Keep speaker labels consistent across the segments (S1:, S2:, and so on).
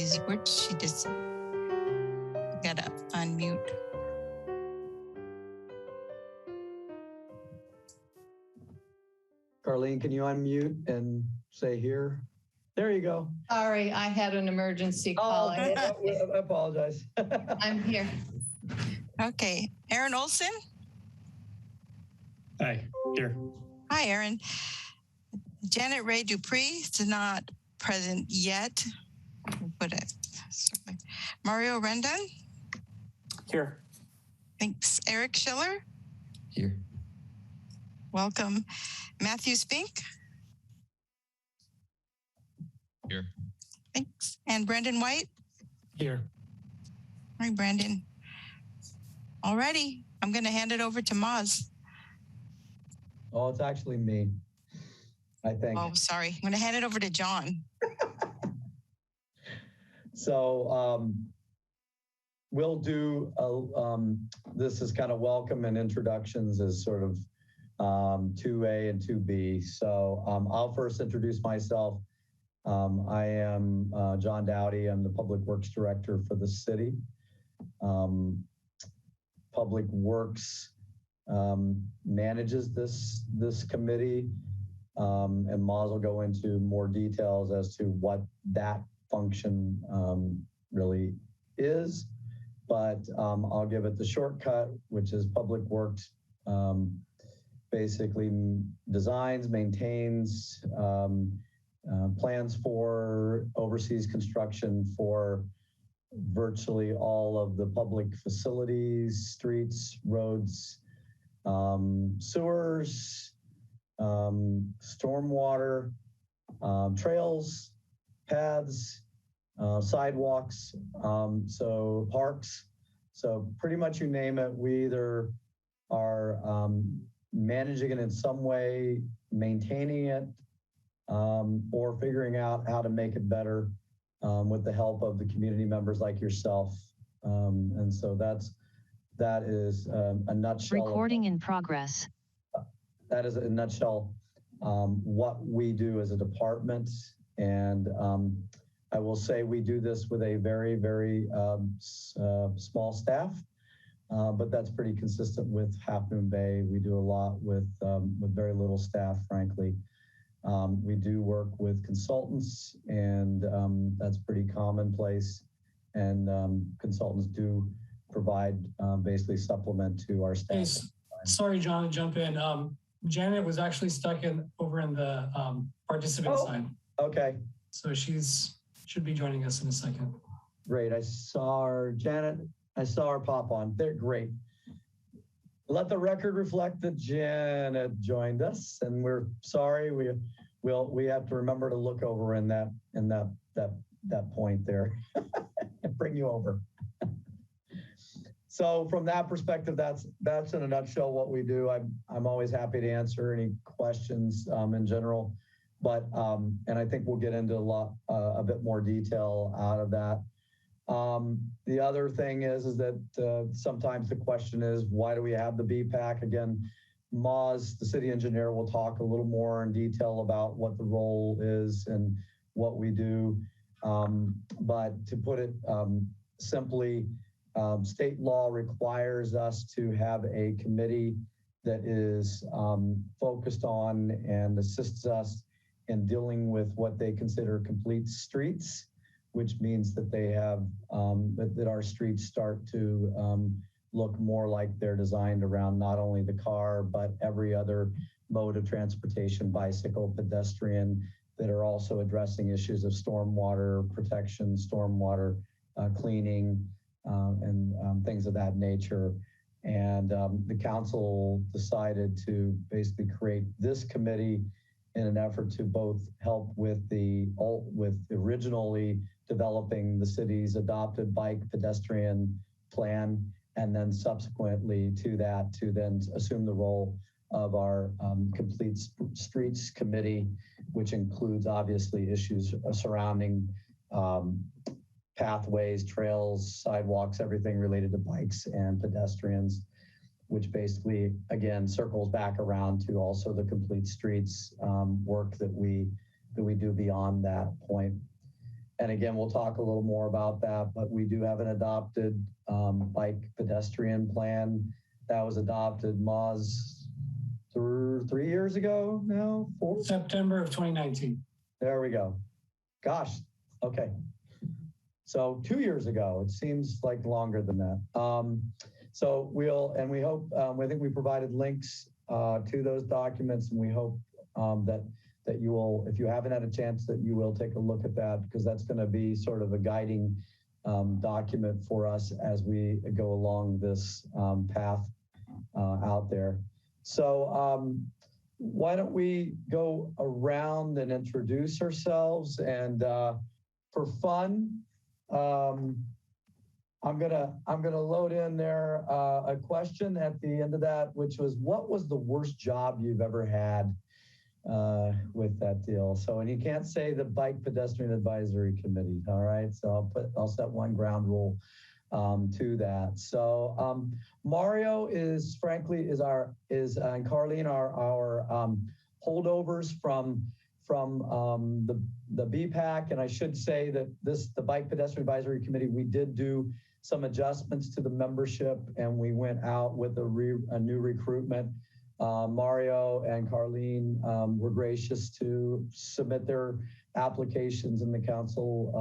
S1: Where'd she just gotta unmute?
S2: Carlene, can you unmute and say here? There you go.
S3: Sorry, I had an emergency call.
S2: I apologize.
S3: I'm here.
S1: Okay, Aaron Olson.
S4: Hi, here.
S1: Hi, Aaron. Janet Ray Dupree is not present yet. Put it. Sorry. Mario Rendon.
S4: Here.
S1: Thanks. Eric Schiller.
S5: Here.
S1: Welcome. Matthew Spink.
S5: Here.
S1: Thanks. And Brandon White.
S4: Here.
S1: Hi, Brandon. Alrighty, I'm going to hand it over to Maz.
S2: Oh, it's actually me, I think.
S1: Oh, sorry. I'm going to hand it over to John.
S2: So we'll do, this is kind of welcome and introductions as sort of 2A and 2B. So I'll first introduce myself. I am John Dowdy. I'm the Public Works Director for the city. Public Works manages this committee, and Maz will go into more details as to what that function really is. But I'll give it the shortcut, which is Public Works basically designs, maintains, plans for, oversees construction for virtually all of the public facilities, streets, roads, sewers, stormwater, trails, paths, sidewalks, so parks. So pretty much you name it, we either are managing it in some way, maintaining it, or figuring out how to make it better with the help of the community members like yourself. And so that is a nutshell.
S6: Recording in progress.
S2: That is a nutshell what we do as a department. And I will say we do this with a very, very small staff, but that's pretty consistent with Half Moon Bay. We do a lot with very little staff, frankly. We do work with consultants, and that's pretty commonplace. And consultants do provide basically supplement to our staff.
S4: Hey, sorry, John, to jump in. Janet was actually stuck over in the participant side.
S2: Okay.
S4: So should be joining us in a second.
S2: Great. I saw her, Janet. I saw her pop on. They're great. Let the record reflect that Janet joined us, and we're sorry. We have to remember to look over in that point there and bring you over. So from that perspective, that's in a nutshell what we do. I'm always happy to answer any questions in general, but and I think we'll get into a bit more detail out of that. The other thing is that sometimes the question is, why do we have the BPAC? Again, Maz, the city engineer, will talk a little more in detail about what the role is and what we do. But to put it simply, state law requires us to have a committee that is focused on and assists us in dealing with what they consider complete streets, which means that they have that our streets start to look more like they're designed around not only the car, but every other mode of transportation, bicycle, pedestrian, that are also addressing issues of stormwater protection, stormwater cleaning, and things of that nature. And the council decided to basically create this committee in an effort to both help with originally developing the city's adopted bike pedestrian plan, and then subsequently to that, to then assume the role of our complete streets committee, which includes obviously issues surrounding pathways, trails, sidewalks, everything related to bikes and pedestrians, which basically, again, circles back around to also the complete streets work that we do beyond that point. and again, we'll talk a little more about that, but we do have an adopted bike pedestrian plan that was adopted, Moz, 3 years ago now, 4?
S4: September of 2019.
S2: There we go. Gosh, okay. So 2 years ago, it seems like longer than that. So we hope, I think we provided links to those documents, and we hope that you will, if you haven't had a chance, that you will take a look at that, because that's going to be sort of a guiding document for us as we go along this path out there. So why don't we go around and introduce ourselves, and for fun, I'm gonna load in there a question at the end of that, which was, what was the worst job you've ever had with that deal? So, and you can't say the Bike Pedestrian Advisory Committee, all right? So I'll set one ground rule to that. So Mario is frankly and Carlene are our holdovers from the BPAC, and I should say that the Bike Pedestrian Advisory Committee, we did do some adjustments to the membership, and we went out with a new recruitment. Mario and Carlene were gracious to submit their applications, and the council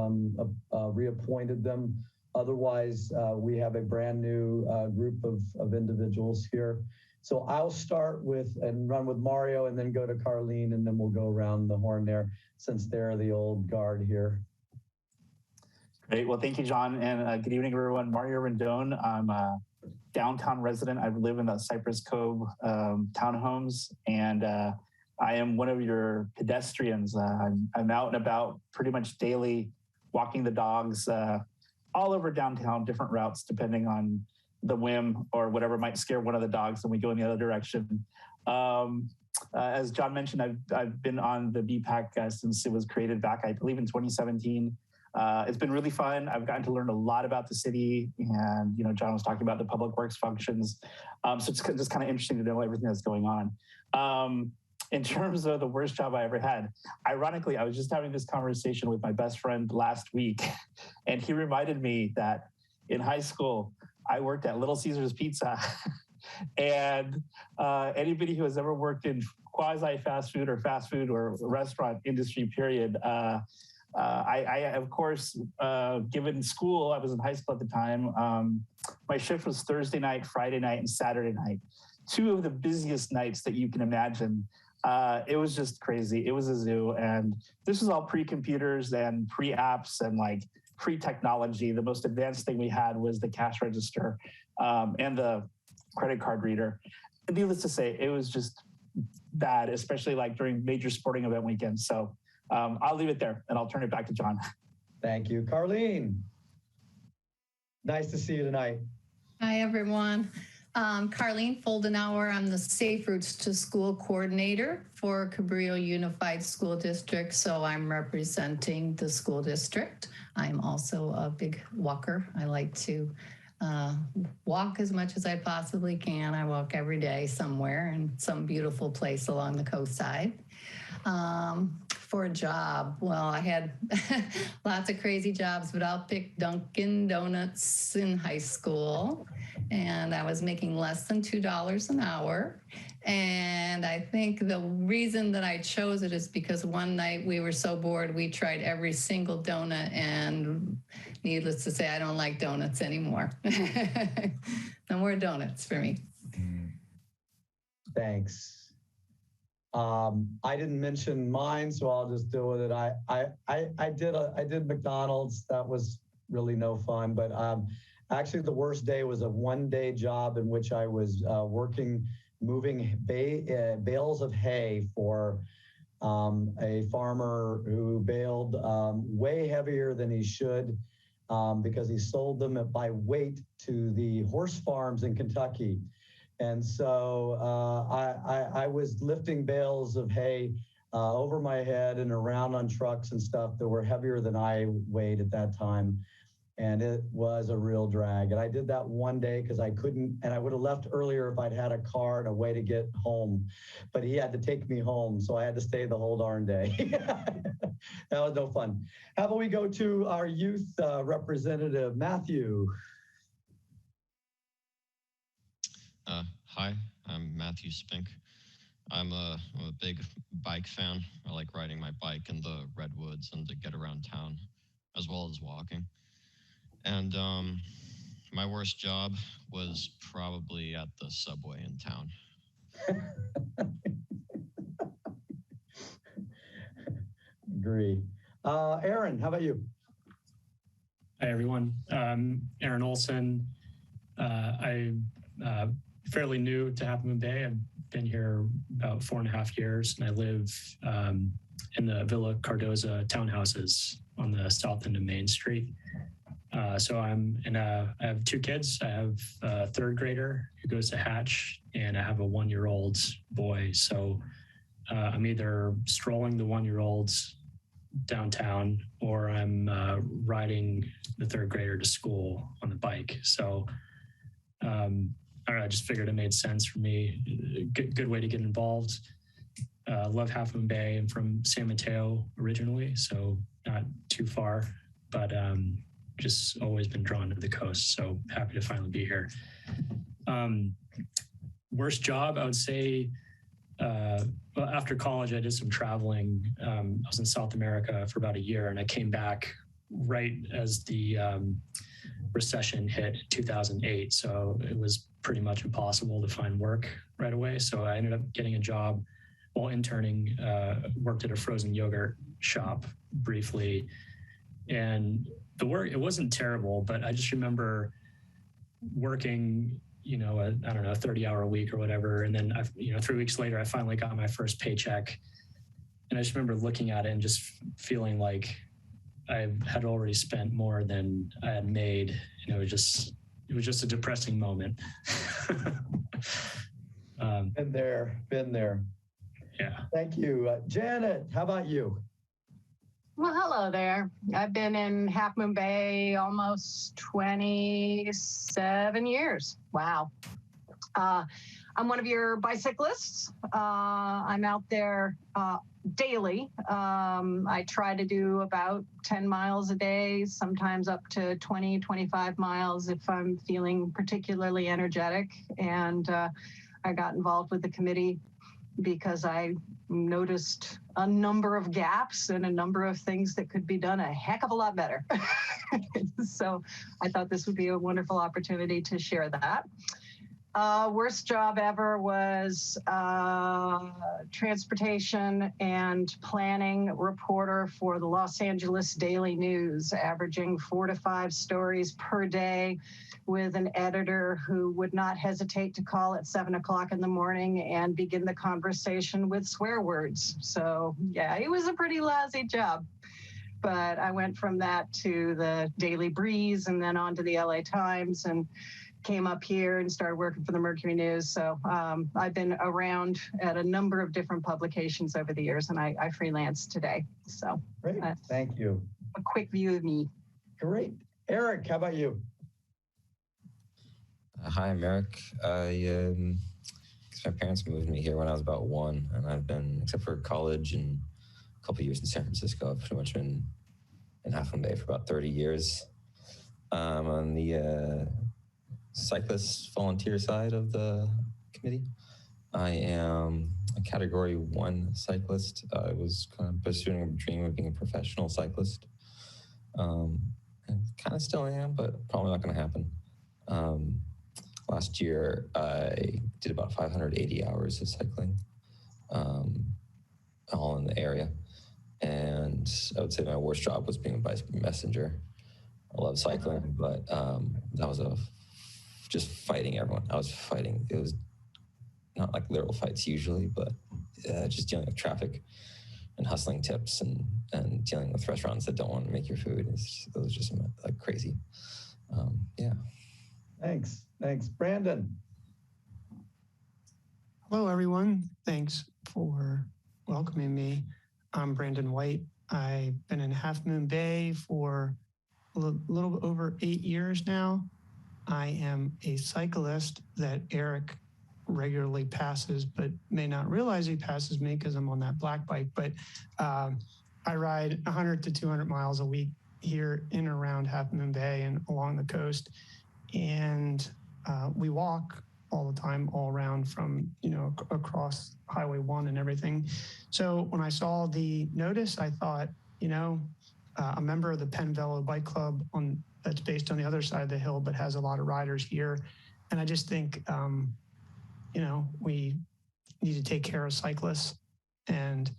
S2: reappointed them. Otherwise, we have a brand new group of individuals here. So I'll start with and run with Mario, and then go to Carlene, and then we'll go around the horn there, since they're the old guard here.
S6: Great. Well, thank you, John, and good evening, everyone. Mario Rendon. I'm a downtown resident. I live in the Cypress Cove townhomes, and I am one of your pedestrians. I'm out and about pretty much daily, walking the dogs all over downtown, different routes, depending on the whim or whatever might scare one of the dogs, and we go in the other direction. As John mentioned, I've been on the BPAC since it was created back, I believe, in 2017. It's been really fun. I've gotten to learn a lot about the city, and John was talking about the public works functions. So it's just kind of interesting to know everything that's going on. In terms of the worst job I ever had, ironically, I was just having this conversation with my best friend last week, and he reminded me that in high school, I worked at Little Caesars Pizza. And anybody who has ever worked in quasi fast food or restaurant industry, period, I of course, given school, I was in high school at the time, my shift was Thursday night, Friday night, and Saturday night. 2 of the busiest nights that you can imagine. It was just crazy. It was a zoo, and this was all pre-computers and pre-apps and like pre-technology. The most advanced thing we had was the cash register and the credit card reader. And needless to say, it was just bad, especially like during major sporting event weekends. So I'll leave it there, and I'll turn it back to John.
S2: Thank you. Carlene, nice to see you tonight.
S3: Hi, everyone. Carlene Foldenauer. I'm the Safe Routes to School coordinator for Cabrillo Unified School District. So I'm representing the school district. I'm also a big walker. I like to walk as much as I possibly can. I walk every day somewhere in some beautiful place along the coastside. For a job, well, I had lots of crazy jobs, but I'll pick Dunkin' Donuts in high school. And I was making less than $2 an hour. And I think the reason that I chose it is because one night we were so bored, we tried every single donut, and needless to say, I don't like donuts anymore. No more donuts for me.
S2: Thanks. I didn't mention mine, so I'll just deal with it. I did McDonald's. That was really no fun, but actually the worst day was a one-day job in which I was moving bales of hay for a farmer who baled way heavier than he should because he sold them by weight to the horse farms in Kentucky. And so I was lifting bales of hay over my head and around on trucks and stuff that were heavier than I weighed at that time. and it was a real drag. And I did that one day because I couldn't, and I would have left earlier if I'd had a car and a way to get home, but he had to take me home. So I had to stay the whole darn day. That was no fun. How about we go to our youth representative, Matthew?
S5: Hi, I'm Matthew Spink. I'm a big bike fan. I like riding my bike in the redwoods and to get around town, as well as walking. And my worst job was probably at the subway in town.
S2: Agree. Aaron, how about you?
S7: Hi, everyone. Aaron Olson. I'm fairly new to Half Moon Bay. I've been here about 4.5 years, and I live in the Villa Cardoza townhouses on the south end of Main Street. So I have 2 kids. I have a 3rd grader who goes to Hatch, and I have a 1-year-old boy. So I'm either strolling the 1-year-olds downtown, or I'm riding the 3rd grader to school on the bike. So I just figured it made sense for me. Good way to get involved. Love Half Moon Bay. I'm from San Mateo originally, so not too far, but just always been drawn to the coast. So happy to finally be here. Worst job, I would say, well, after college, I did some traveling. I was in South America for about a year, and I came back right as the recession hit in 2008. So it was pretty much impossible to find work right away. So I ended up getting a job while interning, worked at a frozen yogurt shop briefly. And the work, it wasn't terrible, but I just remember working, I don't know, 30-hour a week or whatever. And then, 3 weeks later, I finally got my first paycheck. And I just remember looking at it and just feeling like I had already spent more than I had made. And it was just a depressing moment.
S2: Been there.
S7: Yeah.
S2: Thank you. Janet, how about you?
S8: Well, hello there. I've been in Half Moon Bay almost 27 years. Wow. I'm one of your bicyclists. I'm out there daily. I try to do about 10 miles a day, sometimes up to 20, 25 miles if I'm feeling particularly energetic. And I got involved with the committee because I noticed a number of gaps and a number of things that could be done a heck of a lot better. So I thought this would be a wonderful opportunity to share that. Worst job ever was transportation and planning reporter for the Los Angeles Daily News, averaging 4 to 5 stories per day, with an editor who would not hesitate to call at 7 o'clock in the morning and begin the conversation with swear words. So yeah, it was a pretty lousy job. But I went from that to the Daily Breeze and then on to the LA Times, and came up here and started working for the Mercury News. So I've been around at a number of different publications over the years, and I freelance today. So
S2: Great, thank you.
S8: A quick view of me.
S2: Great. Eric, how about you?
S5: Hi, I'm Eric. My parents moved me here when I was about 1, and I've been, except for college and a couple of years in San Francisco, I've pretty much been in Half Moon Bay for about 30 years. I'm on the cyclist volunteer side of the committee. I am a Category 1 cyclist. I was kind of pursuing a dream of being a professional cyclist. And kind of still am, but probably not going to happen. Last year, I did about 580 hours of cycling, all in the area. And I would say my worst job was being a bike messenger. I love cycling, but that was just fighting everyone. I was fighting. It was not like literal fights usually, but just dealing with traffic and hustling tips and dealing with restaurants that don't want to make your food. It was just like crazy. Yeah.
S2: Thanks. Brandon.
S9: Hello, everyone. Thanks for welcoming me. I'm Brandon White. I've been in Half Moon Bay for little over 8 years now. I am a cyclist that Eric regularly passes, but may not realize he passes me because I'm on that black bike. But I ride 100 to 200 miles a week here in and around Half Moon Bay and along the coast. And we walk all the time, all around from, across Highway 1 and everything. So when I saw the notice, I thought, a member of the Penn Velo Bike Club that's based on the other side of the hill, but has a lot of riders here. And I just think, we need to take care of cyclists. And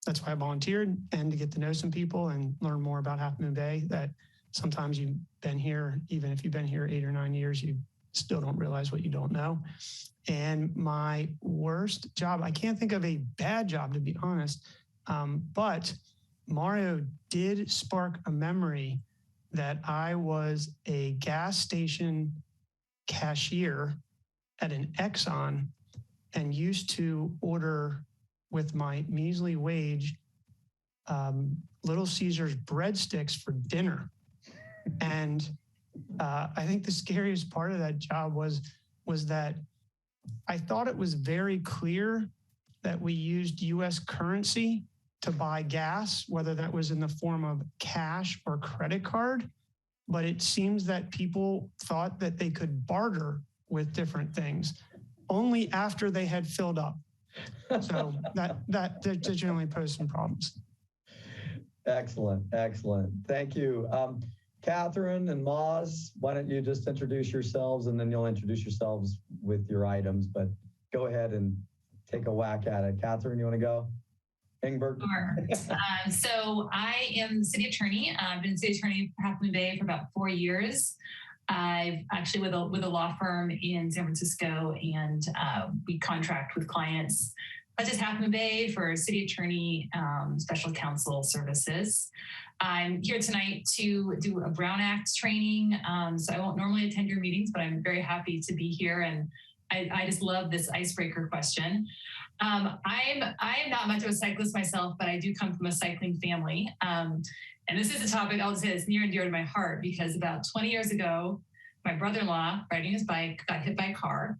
S9: that's why I volunteered, and to get to know some people and learn more about Half Moon Bay, that sometimes you've been here, even if you've been here 8 or 9 years, you still don't realize what you don't know. And my worst job, I can't think of a bad job, to be honest, but Mario did spark a memory that I was a gas station cashier at an Exxon and used to order with my measly wage Little Caesars breadsticks for dinner. And I think the scariest part of that job was that I thought it was very clear that we used US currency to buy gas, whether that was in the form of cash or credit card. But it seems that people thought that they could barter with different things only after they had filled up. So that generally posed some problems.
S2: Excellent. Thank you. Catherine and Moz, why don't you just introduce yourselves, and then you'll introduce yourselves with your items, but go ahead and take a whack at it. Catherine, you want to go? Ingberg?
S10: Sure. So I am the city attorney. I've been city attorney for Half Moon Bay for about 4 years. I've actually with a law firm in San Francisco, and we contract with clients such as Half Moon Bay for city attorney special counsel services. I'm here tonight to do a Brown Act training. So I won't normally attend your meetings, but I'm very happy to be here. And I just love this icebreaker question. I am not much of a cyclist myself, but I do come from a cycling family. And this is a topic I'll say is near and dear to my heart, because about 20 years ago, my brother-in-law, riding his bike, got hit by a car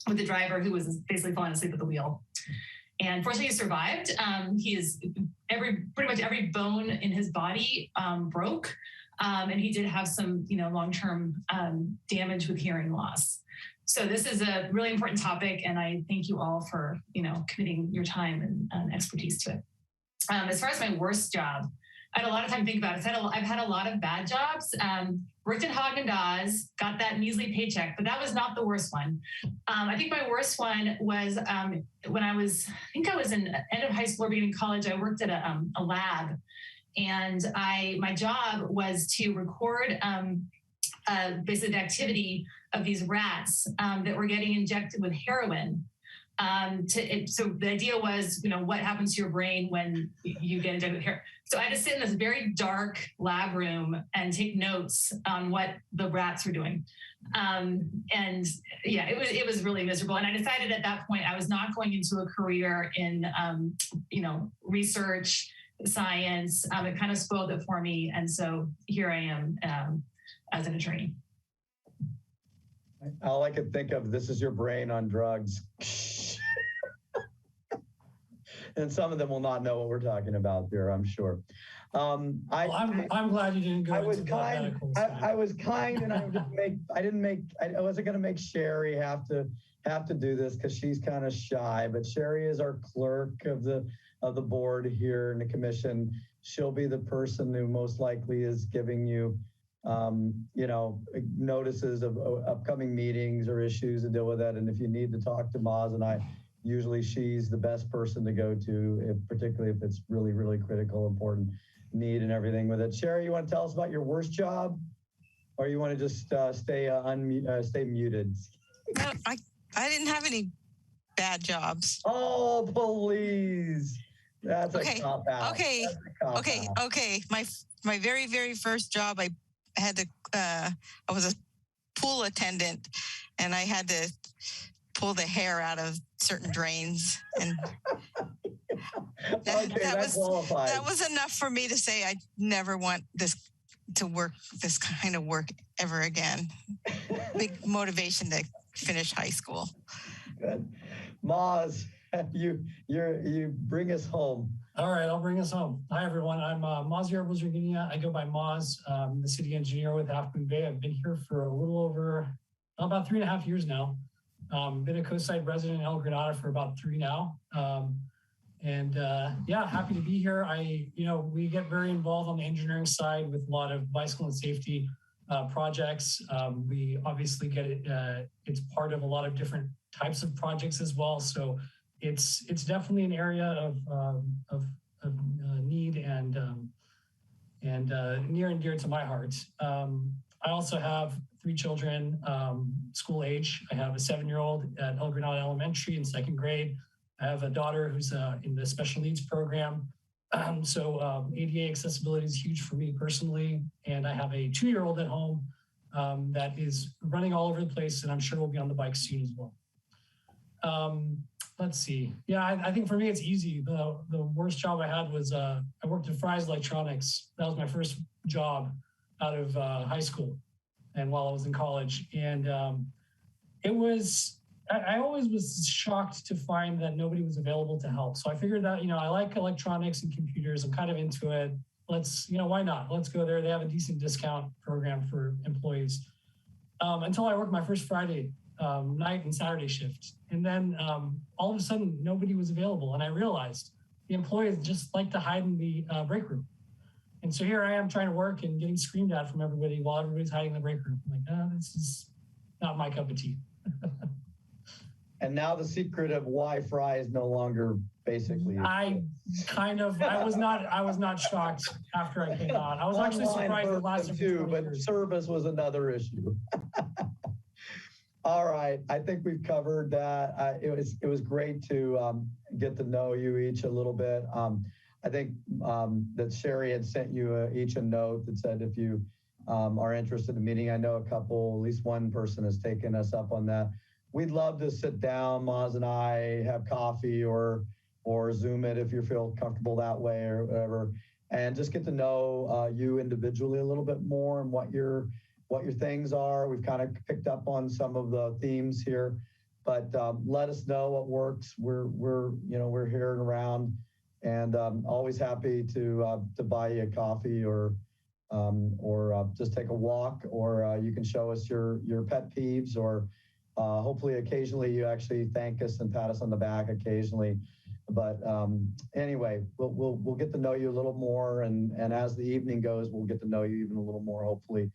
S10: with a driver who was basically falling asleep at the wheel. And fortunately, he survived. He is pretty much every bone in his body broke, and he did have some, long-term damage with hearing loss. So this is a really important topic, and I thank you all for, committing your time and expertise to it. As far as my worst job, I had a lot of time to think about it. I've had a lot of bad jobs. Worked in Haagen-Dazs, got that measly paycheck, but that was not the worst one. I think my worst one was when I was in end of high school or beginning of college. I worked at a lab, and my job was to record basically the activity of these rats that were getting injected with heroin. So the idea was, what happens to your brain when you get injected with heroin? So I had to sit in this very dark lab room and take notes on what the rats were doing. And yeah, it was really miserable. And I decided at that point I was not going into a career in, research, science. It kind of spoiled it for me. And so here I am as an attorney.
S2: All I could think of, this is your brain on drugs. And some of them will not know what we're talking about here, I'm sure.
S4: I'm glad you didn't go.
S2: I was kind. I was kind, and I wasn't going to make Sherry have to do this because she's kind of shy. But Sherry is our clerk of the board here in the commission. She'll be the person who most likely is giving you, notices of upcoming meetings or issues to deal with that. And if you need to talk to Maz and I, usually she's the best person to go to, particularly if it's really, really critical, important need and everything with it. Sherry, you want to tell us about your worst job, or you want to just stay muted?
S1: No, I didn't have any bad jobs.
S2: Oh, please. That's
S1: okay.
S2: A cop out.
S1: Okay. My very, very first job, I was a pool attendant, and I had to pull the hair out of certain drains, and
S2: Okay, that qualifies.
S1: That was enough for me to say I never want this kind of work ever again. Big motivation to finish high school.
S2: Good. Moz, you bring us home.
S4: All right, I'll bring us home. Hi, everyone. I'm Moz Virginia. I go by Moz. I'm the city engineer with Half Moon Bay. I've been here for a little over about 3.5 years now. Been a Coastside resident in El Granada for about 3 now. Yeah, happy to be here. We get very involved on the engineering side with a lot of bicycle and safety projects. We obviously get it. It's part of a lot of different types of projects as well. So it's definitely an area of need and near and dear to my heart. I also have 3 children, school age. I have a 7-year-old at El Granada Elementary in 2nd grade. I have a daughter who's in the special needs program. So ADA accessibility is huge for me personally. And I have a 2-year-old at home that is running all over the place, and I'm sure will be on the bike soon as well. Let's see. Yeah, I think for me, it's easy. The worst job I had was I worked at Fry's Electronics. That was my first job out of high school and while I was in college. And I always was shocked to find that nobody was available to help. So I figured that, I like electronics and computers. I'm kind of into it. Let's, why not? Let's go there. They have a decent discount program for employees. Until I worked my first Friday night and Saturday shift. And then all of a sudden, nobody was available. And I realized the employees just like to hide in the break room. And so here I am trying to work and getting screamed at from everybody while everybody's hiding in the break room. I'm like, this is not my cup of tea.
S2: And now the secret of why Fry is no longer basically.
S4: I was not shocked after I came out. I was actually surprised it lasted
S2: too, but service was another issue. All right, I think we've covered that. It was great to get to know you each a little bit. I think that Sherry had sent you each a note that said if you are interested in meeting, I know at least one person has taken us up on that. We'd love to sit down, Moz and I, have coffee or Zoom it if you feel comfortable that way or whatever, and just get to know you individually a little bit more and what your things are. We've kind of picked up on some of the themes here, but let us know what works. We're here and around, and always happy to buy you a coffee or just take a walk, or you can show us your pet peeves, or hopefully occasionally you actually thank us and pat us on the back occasionally. But anyway, we'll get to know you a little more, and as the evening goes, we'll get to know you even a little more, hopefully.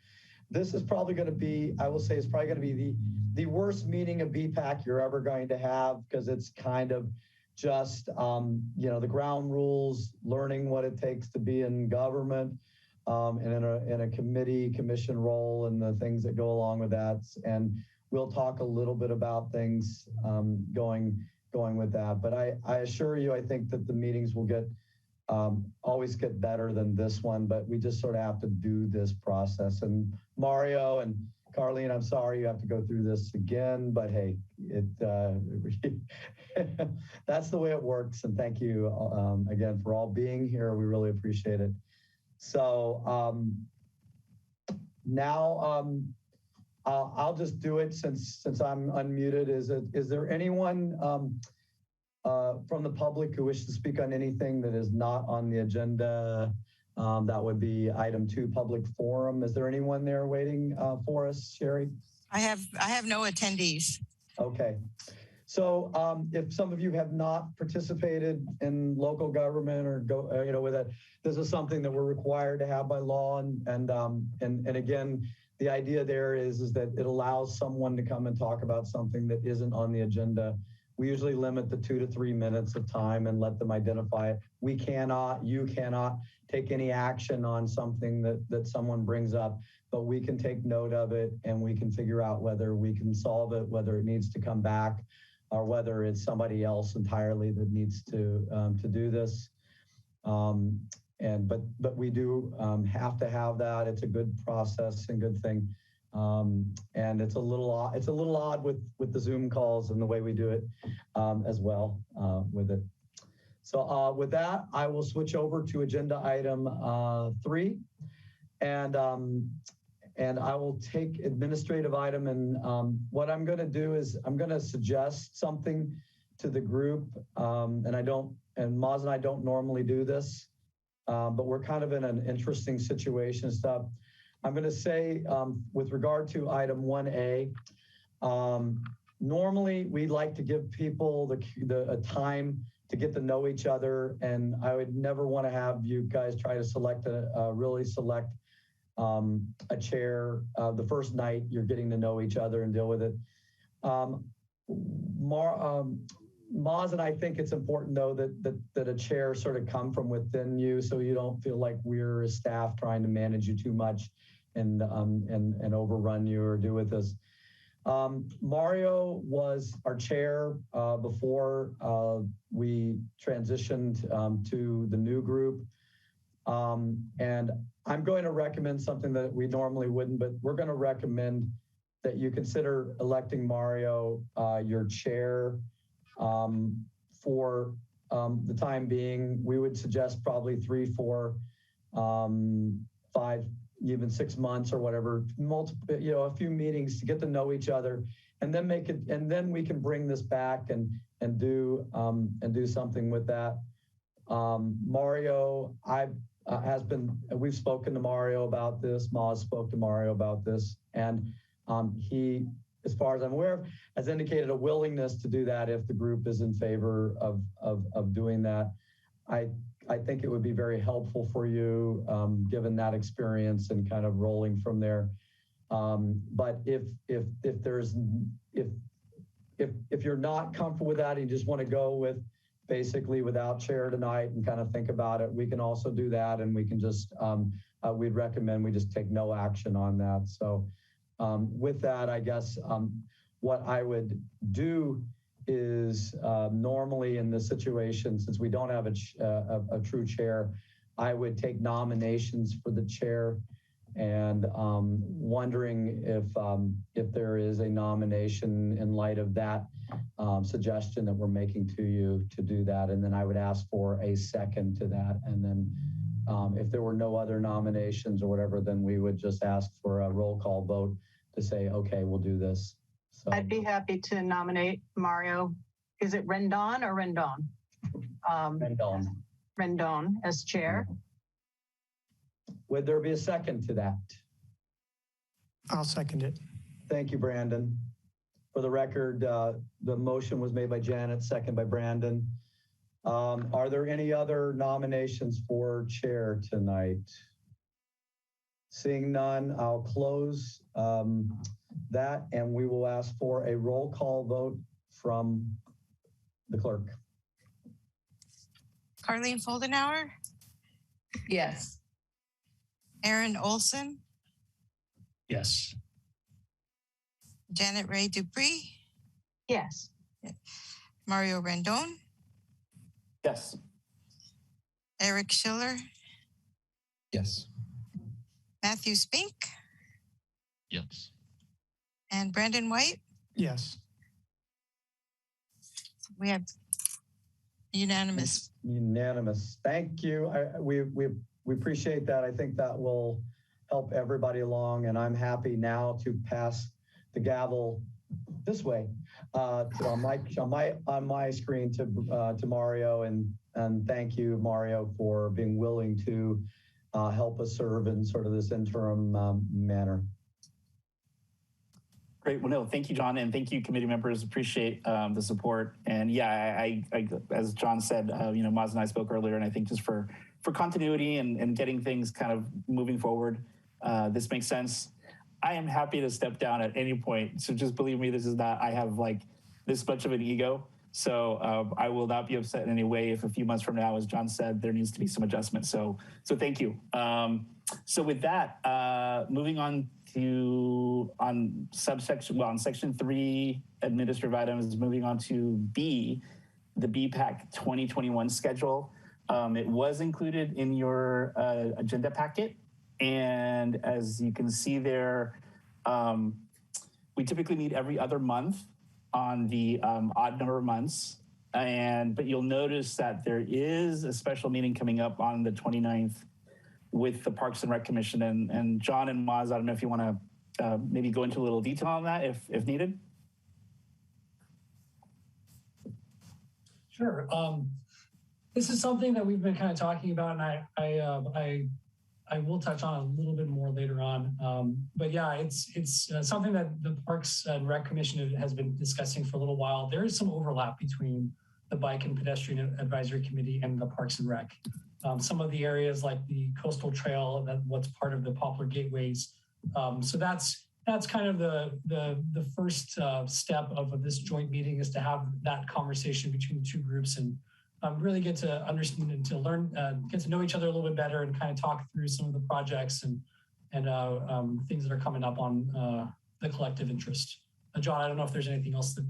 S2: This is probably going to be, I will say, it's probably going to be the worst meeting of BPAC you're ever going to have, because it's kind of just, the ground rules, learning what it takes to be in government, and in a commission role, and the things that go along with that. And we'll talk a little bit about things going with that. But I assure you, I think that the meetings will always get better than this one, but we just sort of have to do this process. And Mario and Carlene, I'm sorry you have to go through this again, but hey, that's the way it works. And thank you again for all being here. We really appreciate it. So now I'll just do it since I'm unmuted. Is there anyone from the public who wishes to speak on anything that is not on the agenda? That would be item 2, public forum. Is there anyone there waiting for us, Sherry?
S1: I have no attendees.
S2: Okay. So if some of you have not participated in local government or with that, this is something that we're required to have by law. And again, the idea there is that it allows someone to come and talk about something that isn't on the agenda. We usually limit the 2 to 3 minutes of time and let them identify it. You cannot take any action on something that someone brings up, but we can take note of it and we can figure out whether we can solve it, whether it needs to come back, or whether it's somebody else entirely that needs to do this. But we do have to have that. It's a good process and good thing. And it's a little odd with the Zoom calls and the way we do it as well with it. So with that, I will switch over to agenda item 3. And I will take administrative item. And what I'm going to do is I'm going to suggest something to the group. And Maz and I don't normally do this, but we're kind of in an interesting situation stuff. I'm going to say with regard to item 1A, normally we like to give people a time to get to know each other. And I would never want to have you guys try to really select a chair the first night you're getting to know each other and deal with it. Maz and I think it's important though that a chair sort of come from within you, so you don't feel like we're as staff trying to manage you too much and overrun you or do with this. Mario was our chair before we transitioned to the new group. And I'm going to recommend something that we normally wouldn't, but we're going to recommend that you consider electing Mario your chair for the time being. We would suggest probably 3, 4, 5, even 6 months or whatever, multiple, a few meetings to get to know each other, and then we can bring this back and do something with that. Mario, we've spoken to Mario about this. Maz spoke to Mario about this, and he, as far as I'm aware, has indicated a willingness to do that if the group is in favor of doing that. I think it would be very helpful for you, given that experience and kind of rolling from there. But if you're not comfortable with that and you just want to go with basically without chair tonight and kind of think about it, we can also do that, and we can just we'd recommend we just take no action on that. So with that, I guess what I would do is normally in this situation, since we don't have a true chair, I would take nominations for the chair, and wondering if there is a nomination in light of that suggestion that we're making to you to do that. And then I would ask for a second to that. And then if there were no other nominations or whatever, then we would just ask for a roll call vote to say, okay, we'll do this. So
S8: I'd be happy to nominate Mario. Is it Rendon or Rendon?
S2: Rendon.
S8: Rendon as chair.
S2: Would there be a second to that?
S9: I'll second it.
S2: Thank you, Brandon. For the record, the motion was made by Janet, second by Brandon. Are there any other nominations for chair tonight? Seeing none, I'll close that, and we will ask for a roll call vote from the clerk.
S1: Carleen Foldenauer,
S3: Yes.
S1: Aaron Olson,
S7: Yes.
S1: Janet Ray Dupree,
S8: Yes.
S1: Mario Rendon,
S6: Yes.
S1: Eric Schiller,
S5: Yes.
S1: Matthew Spink,
S11: Yes.
S1: and Brandon White.
S9: Yes.
S1: We have unanimous.
S2: Unanimous. Thank you. We appreciate that. I think that will help everybody along, and I'm happy now to pass the gavel this way on my screen to Mario, and thank you, Mario, for being willing to help us serve in sort of this interim manner.
S6: Great. Well, no, thank you, John, and thank you, committee members. Appreciate the support. And yeah, I as John said, Maz and I spoke earlier, and I think just for continuity and getting things kind of moving forward, this makes sense. I am happy to step down at any point. So just believe me, this is not, I have like this much of an ego. So I will not be upset in any way if a few months from now, as John said, there needs to be some adjustment. So thank you. So with that, moving on to on section 3 administrative items, moving on to B, the BPAC 2021 schedule. It was included in your agenda packet. And as you can see there, we typically meet every other month on the odd number of months. but you'll notice that there is a special meeting coming up on the 29th with the Parks and Rec Commission. And John and Maz, I don't know if you want to maybe go into a little detail on that if needed.
S4: Sure. This is something that we've been kind of talking about, and I will touch on a little bit more later on. But yeah, it's something that the Parks and Rec Commission has been discussing for a little while. There is some overlap between the Bike and Pedestrian Advisory Committee and the Parks and Rec. Some of the areas like the Coastal Trail, what's part of the Poplar Gateways. So that's kind of the first step of this joint meeting, is to have that conversation between the two groups and really get to understand and to learn, get to know each other a little bit better, and kind of talk through some of the projects and things that are coming up on the collective interest. John, I don't know if there's anything else that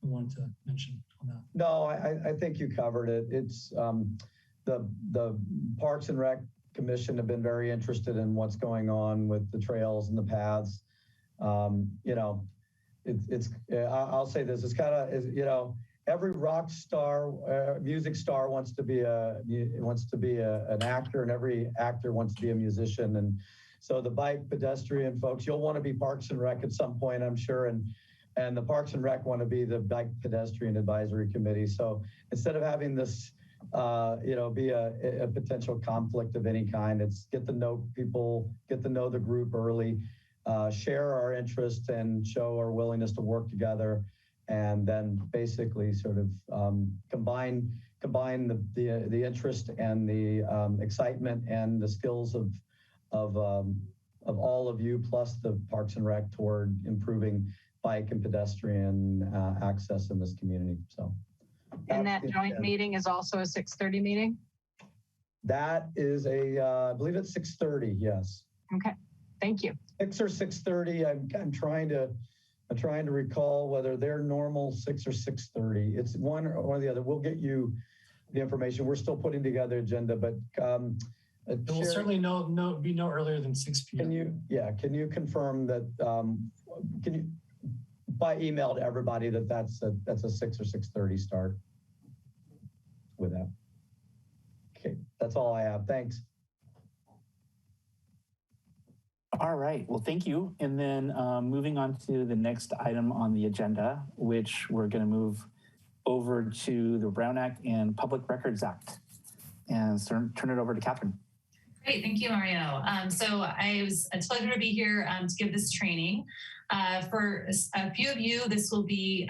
S4: we wanted to mention on that.
S2: No, I think you covered it. It's the Parks and Rec Commission have been very interested in what's going on with the trails and the paths. You know, I'll say this, it's kind of, you know, every rock star, music star wants to be an actor, and every actor wants to be a musician. And so the bike pedestrian folks, you'll want to be Parks and Rec at some point, I'm sure. And the Parks and Rec want to be the Bike Pedestrian Advisory Committee. So instead of having this, you know, be a potential conflict of any kind, it's get to know people, get to know the group early, share our interest and show our willingness to work together, and then basically sort of combine the interest and the excitement and the skills of all of you, plus the Parks and Rec, toward improving bike and pedestrian access in this community. So,
S8: and that joint meeting is also a 6:30 meeting?
S2: That is I believe it's 6:30, yes.
S8: Okay, thank you.
S2: 6 or 6:30. I'm trying to recall whether they're normal 6 or 6:30. It's one or the other. We'll get you the information. We're still putting together agenda, but
S4: it will certainly be no earlier than 6 p.m.
S2: Can you confirm that? Can you by email to everybody that's a 6 or 6:30 start with that? Okay, that's all I have. Thanks.
S6: All right, well, thank you. And then moving on to the next item on the agenda, which we're going to move over to the Brown Act and Public Records Act, and turn it over to Catherine.
S10: Great, thank you, Mario. It's a pleasure to be here to give this training. For a few of you, this will be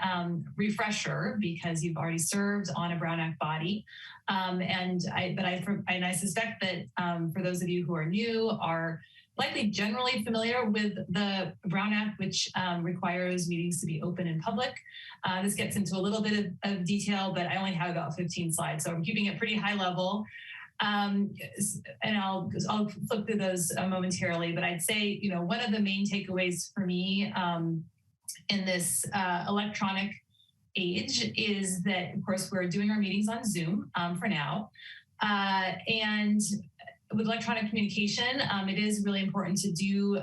S10: refresher because you've already served on a Brown Act body. And I suspect that for those of you who are new, are likely generally familiar with the Brown Act, which requires meetings to be open in public. This gets into a little bit of detail, but I only have about 15 slides, so I'm keeping it pretty high level. And I'll flip through those momentarily, but I'd say, you know, one of the main takeaways for me in this electronic age is that, of course, we're doing our meetings on Zoom for now. And with electronic communication, it is really important to do,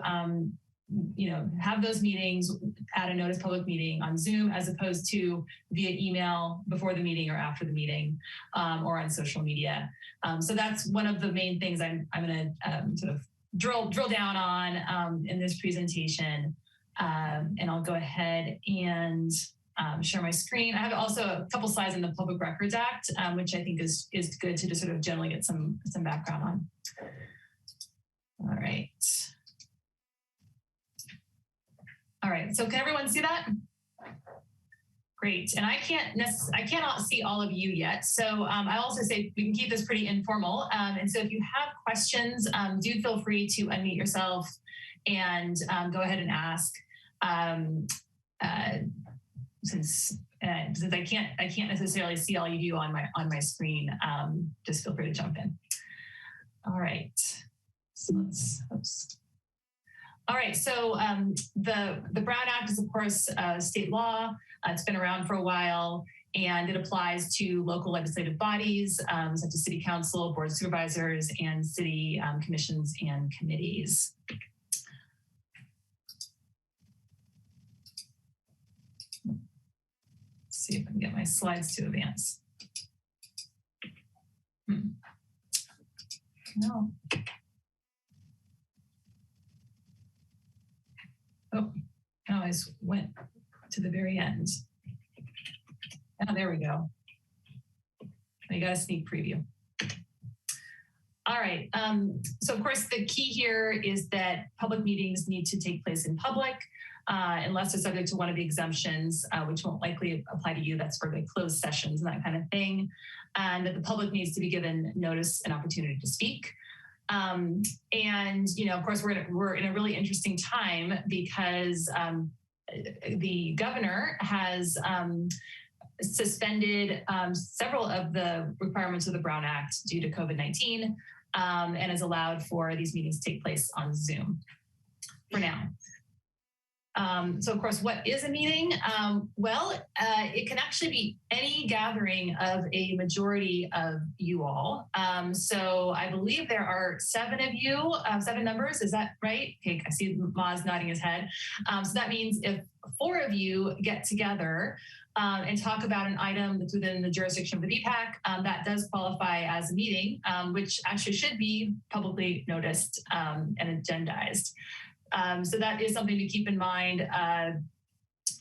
S10: you know, have those meetings at a notice public meeting on Zoom, as opposed to via email before the meeting or after the meeting, or on social media. So that's one of the main things I'm going to sort of drill down on in this presentation. And I'll go ahead and share my screen. I have also a couple slides in the Public Records Act, which I think is good to just sort of generally get some background on. All right. All right, so can everyone see that? Great, and I cannot see all of you yet. So I also say we can keep this pretty informal. And so if you have questions, do feel free to unmute yourself and go ahead and ask. Since I can't necessarily see all you do on my screen, just feel free to jump in. All right, so oops. All right, so the Brown Act is, of course, state law. It's been around for a while, and it applies to local legislative bodies, such as city council, board of supervisors, and city commissions and committees. see if I can get my slides to advance. No. Oh, now I just went to the very end. Oh, there we go. I got a sneak preview. All right. So of course, the key here is that public meetings need to take place in public unless they're subject to one of the exemptions, which won't likely apply to you. That's for the closed sessions and that kind of thing. And that the public needs to be given notice and opportunity to speak. And, of course, we're in a really interesting time because the governor has suspended several of the requirements of the Brown Act due to COVID-19 and has allowed for these meetings to take place on Zoom for now. So of course, what is a meeting? It can actually be any gathering of a majority of you all. So I believe there are 7 of you, 7 members, is that right? Okay, I see Maz nodding his head. So that means if 4 of you get together and talk about an item that's within the jurisdiction of the BPAC, that does qualify as a meeting, which actually should be publicly noticed and agendized. So that is something to keep in mind.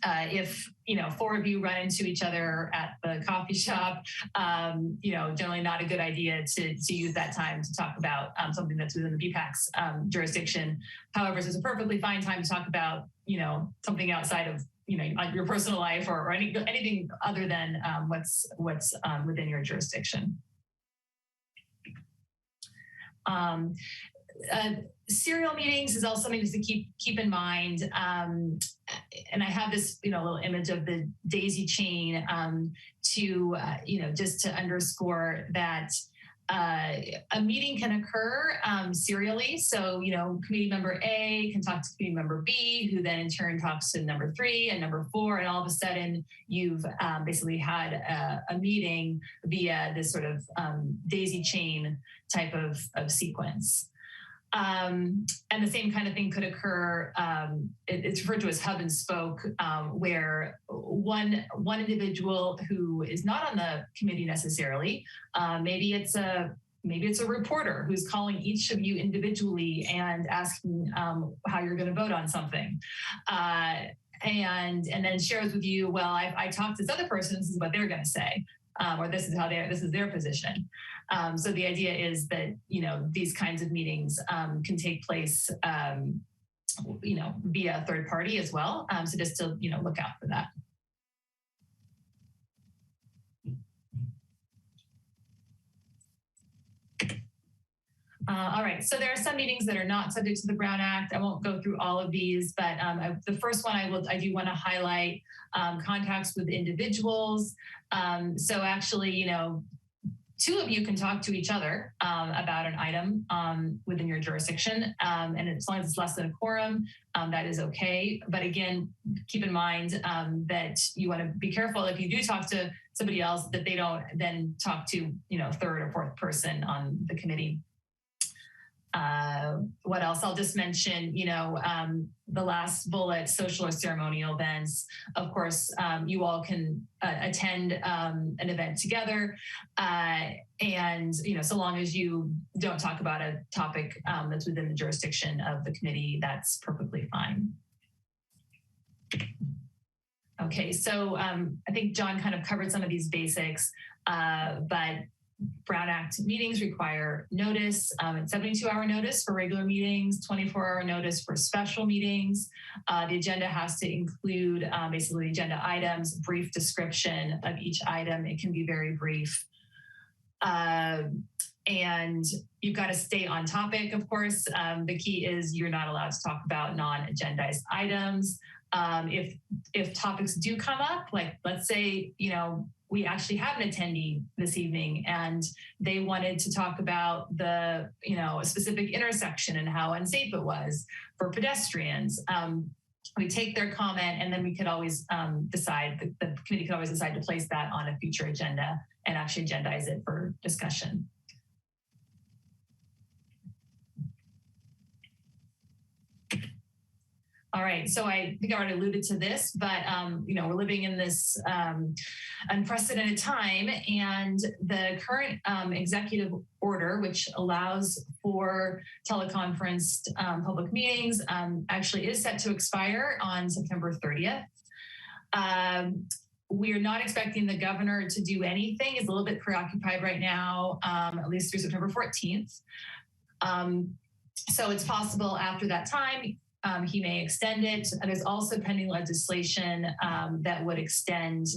S10: If 4 of you run into each other at the coffee shop, generally not a good idea to use that time to talk about something that's within the BPAC's jurisdiction. However, it's a perfectly fine time to talk about something outside of your personal life or anything other than what's within your jurisdiction. Serial meetings is also something just to keep in mind. And I have this, little image of the daisy chain to, just to underscore that a meeting can occur serially. So, committee member A can talk to committee member B, who then in turn talks to number 3 and number 4. And all of a sudden you've basically had a meeting via this sort of daisy chain type of sequence. And the same kind of thing could occur, it's referred to as hub and spoke, where one individual who is not on the committee necessarily, maybe it's a reporter who's calling each of you individually and asking how you're going to vote on something. And then shares with you, well, I talked to this other person, this is what they're going to say. Or this is their position. So the idea is that, these kinds of meetings can take place, via a third party as well. So just to, look out for that. All right, so there are some meetings that are not subject to the Brown Act. I won't go through all of these, but the first one I do want to highlight contacts with individuals. So actually, 2 of you can talk to each other about an item within your jurisdiction, and as long as it's less than a quorum, that is okay. But again, keep in mind that you want to be careful if you do talk to somebody else that they don't then talk to, 3rd or 4th person on the committee. What else? I'll just mention, the last bullet, social or ceremonial events. Of course, you all can attend an event together. And, so long as you don't talk about a topic that's within the jurisdiction of the committee, that's perfectly fine. Okay, so I think John kind of covered some of these basics, but Brown Act meetings require notice, 72-hour notice for regular meetings, 24-hour notice for special meetings. The agenda has to include basically agenda items, brief description of each item. It can be very brief. And you've got to stay on topic, of course. The key is you're not allowed to talk about non-agendized items. If topics do come up, like let's say, we actually have an attendee this evening and they wanted to talk about the, a specific intersection and how unsafe it was for pedestrians. We take their comment and then we could always decide, the committee could always decide to place that on a future agenda and actually agendize it for discussion. All right, so I think I already alluded to this, but we're living in this unprecedented time, and the current executive order, which allows for teleconferenced public meetings, actually is set to expire on September 30th. We're not expecting the governor to do anything. He's a little bit preoccupied right now, at least through September 14th. So it's possible after that time, he may extend it. There's also pending legislation that would extend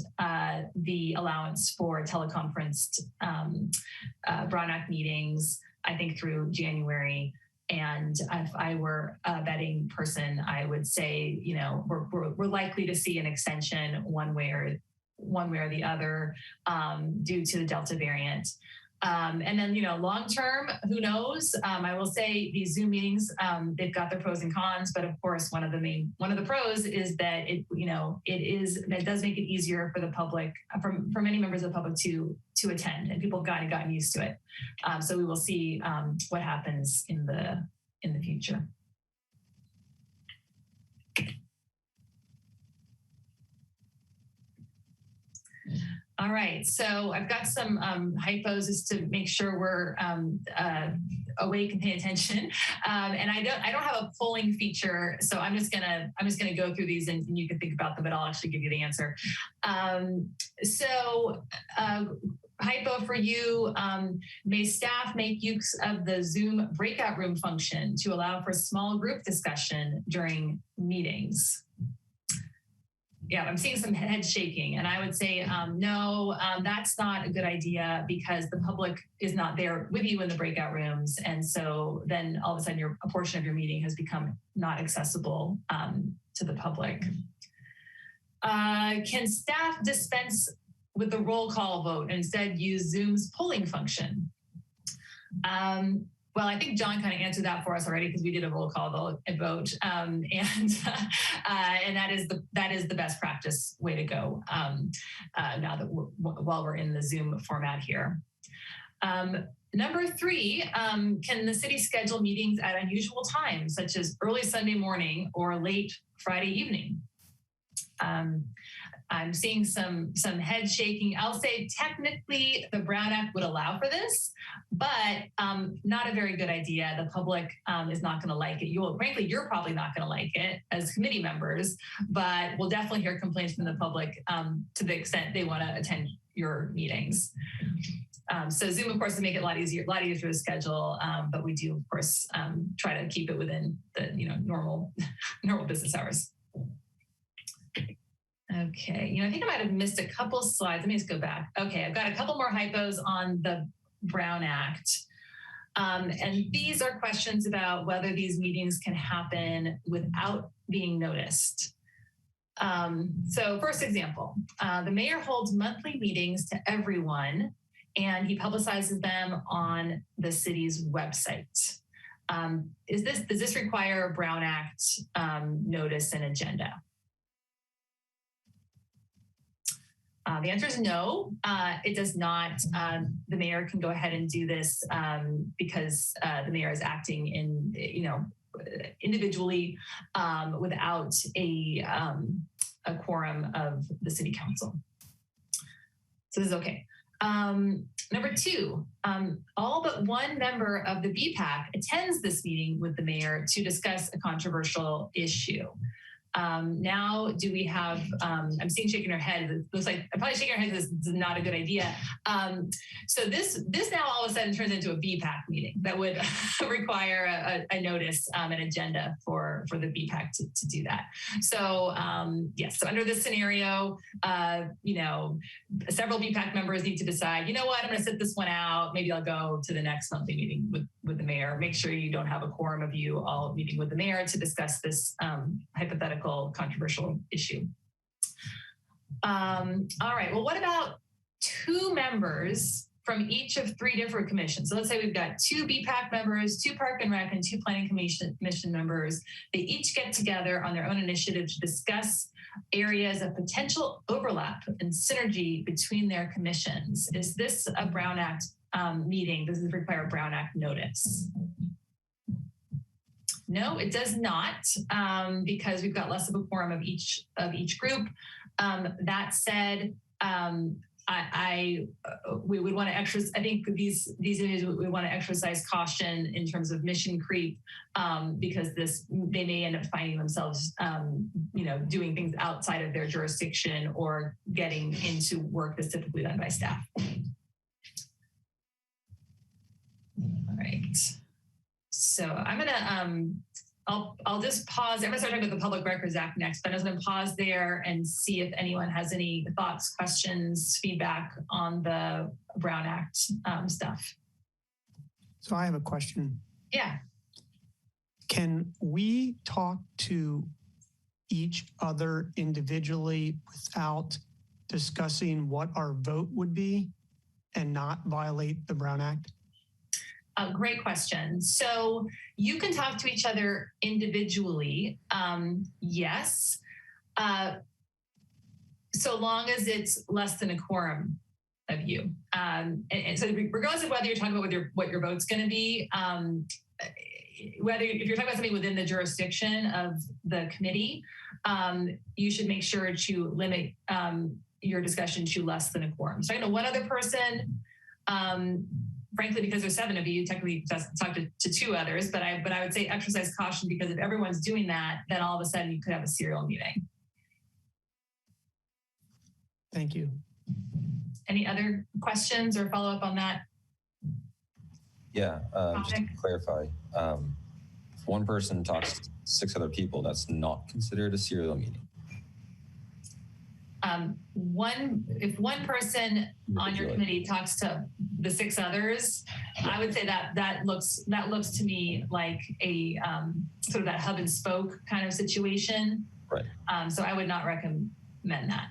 S10: the allowance for teleconferenced Brown Act meetings, I think through January. And if I were a betting person, I would say, we're likely to see an extension one way or the other due to the Delta variant. And then, long term, who knows? I will say these Zoom meetings, they've got their pros and cons, but of course, one of the pros is that it does make it easier for the public, for many members of the public to attend, and people have gotten used to it. So we will see what happens in the future. All right, so I've got some hypos just to make sure we're awake and paying attention. And I don't have a polling feature, so I'm just gonna go through these and you can think about them, but I'll actually give you the answer. Hypo for you, may staff make use of the Zoom breakout room function to allow for small group discussion during meetings? Yeah, I'm seeing some head shaking, and I would say no, that's not a good idea because the public is not there with you in the breakout rooms, and so then all of a sudden a portion of your meeting has become not accessible to the public. Can staff dispense with the roll call vote and instead use Zoom's polling function? Well, I think John kind of answered that for us already because we did a roll call vote, and that is the best practice way to go now that while we're in the Zoom format here. Number 3, can the city schedule meetings at unusual times, such as early Sunday morning or late Friday evening? I'm seeing some head shaking. I'll say technically the Brown Act would allow for this, but not a very good idea. The public is not going to like it. Frankly, you're probably not going to like it as committee members, but we'll definitely hear complaints from the public to the extent they want to attend your meetings. So Zoom, of course, will make it a lot easier to schedule, but we do, of course, try to keep it within the normal business hours. Okay, I think I might have missed a couple slides. Let me just go back. Okay, I've got a couple more hypos on the Brown Act. And these are questions about whether these meetings can happen without being noticed. So first example, the mayor holds monthly meetings to everyone and he publicizes them on the city's website. Does this require a Brown Act notice and agenda? The answer is no, it does not. The mayor can go ahead and do this because the mayor is acting in, individually without a quorum of the city council. So this is okay. Number 2, all but one member of the BPAC attends this meeting with the mayor to discuss a controversial issue. Now, do we have, I'm seeing shaking her head. It looks like I'm probably shaking her head because this is not a good idea. So this now all of a sudden turns into a BPAC meeting that would require a notice, an agenda for the BPAC to do that. So yes, so under this scenario, several BPAC members need to decide, you know what, I'm going to sit this one out. Maybe I'll go to the next monthly meeting with the mayor. Make sure you don't have a quorum of you all meeting with the mayor to discuss this hypothetical controversial issue. All right, well, what about 2 members from each of 3 different commissions? So let's say we've got 2 BPAC members, 2 Park and Rec, and 2 Planning Commission members. They each get together on their own initiative to discuss areas of potential overlap and synergy between their commissions. Is this a Brown Act meeting? Does this require a Brown Act notice? No, it does not, because we've got less of a quorum of each group. That said, we would want to exercise. I think these individuals we want to exercise caution in terms of mission creep, because they may end up finding themselves, doing things outside of their jurisdiction or getting into work that's typically done by staff. All right. So I'm gonna I'll just pause. I'm gonna start talking about the Public Records Act next, but I'm just gonna pause there and see if anyone has any thoughts, questions, feedback on the Brown Act stuff.
S9: So I have a question.
S10: Yeah.
S9: Can we talk to each other individually without discussing what our vote would be and not violate the Brown Act?
S10: Great question. So you can talk to each other individually, yes, so long as it's less than a quorum of you. And so regardless of whether you're talking about what your vote's going to be, if you're talking about something within the jurisdiction of the committee, you should make sure to limit your discussion to less than a quorum. So I know one other person, frankly, because there's 7 of you, technically talk to 2 others, but I would say exercise caution, because if everyone's doing that, then all of a sudden you could have a serial meeting.
S9: Thank you.
S10: Any other questions or follow up on that?
S5: Yeah, just to clarify, if one person talks to 6 other people, that's not considered a serial meeting. If one person on your committee talks to the 6 others, I would say that looks to me like a sort of that hub and spoke kind of situation. Right.
S10: So I would not recommend that.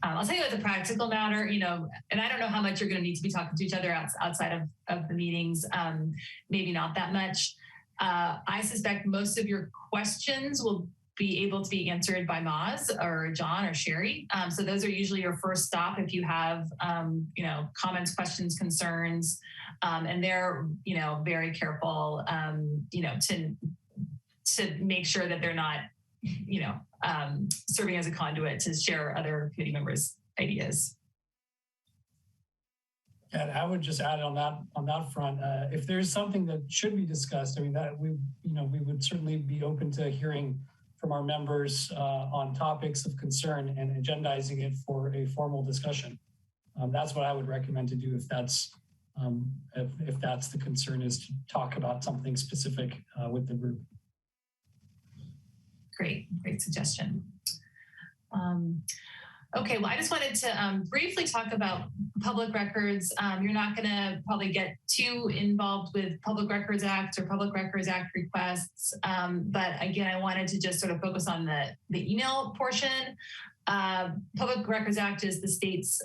S10: I'll tell you as a practical matter, and I don't know how much you're going to need to be talking to each other outside of the meetings. Maybe not that much. I suspect most of your questions will be able to be answered by Maz or John or Sherry. So those are usually your first stop if you have, comments, questions, concerns, and they're, very careful, to make sure that they're not, serving as a conduit to share other committee members' ideas.
S4: And I would just add on that front, if there's something that should be discussed, I mean, that we would certainly be open to hearing from our members on topics of concern and agendizing it for a formal discussion. That's what I would recommend to do if that's the concern, is to talk about something specific with the group. Great suggestion. Okay, well, I just wanted to briefly talk about public records. You're not going to probably get too involved with Public Records Act or Public Records Act requests. But again, I wanted to just sort of focus on the email portion. Public Records Act is the state's,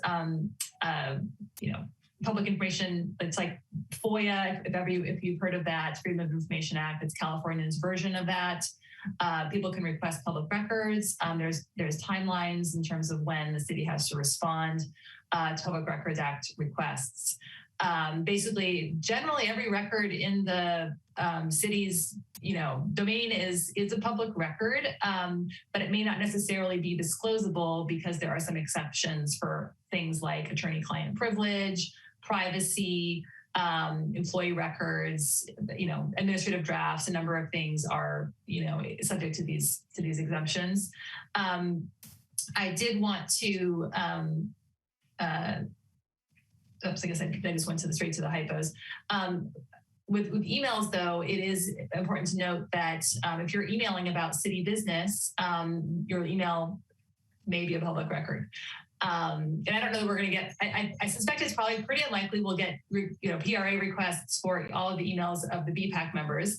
S4: public information. It's like FOIA, if you've heard of that, Freedom of Information Act. It's California's version of that. People can request public records. There's timelines in terms of when the city has to respond to Public Records Act requests. Basically, generally every record in the city's domain is a public record, but it may not necessarily be disclosable because there are some exceptions for things like attorney-client privilege, privacy, employee records, administrative drafts. A number of things are, subject to these exemptions. I did want to, I guess I just went straight to the hypos. With emails, though, it is important to note that if you're emailing about city business, your email may be a public record. And I don't know that we're going to get, I suspect it's probably pretty unlikely we'll get, PRA requests for all of the emails of the BPAC members.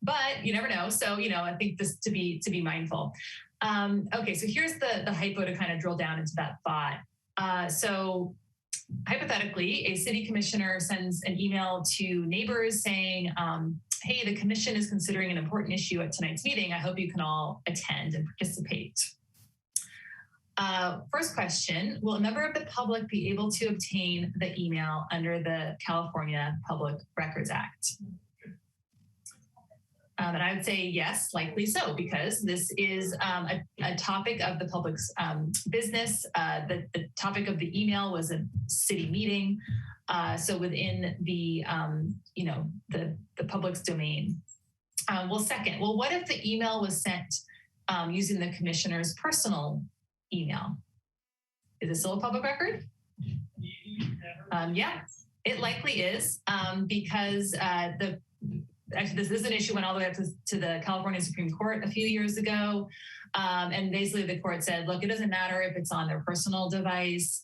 S4: But you never know. So, I think this to be mindful. Okay, so here's the hypo to kind of drill down into that thought. So hypothetically, a city commissioner sends an email to neighbors saying, hey, the commission is considering an important issue at tonight's meeting. I hope you can all attend and participate. First question, will a member of the public be able to obtain the email under the California Public Records Act?
S10: And I would say yes, likely so, because this is a topic of the public's business. The topic of the email was a city meeting. So within the, the public's domain. Well, second, what if the email was sent using the commissioner's personal email? Is it still a public record? Yeah, it likely is because actually this is an issue went all the way up to the California Supreme Court a few years ago. And basically the court said, look, it doesn't matter if it's on their personal device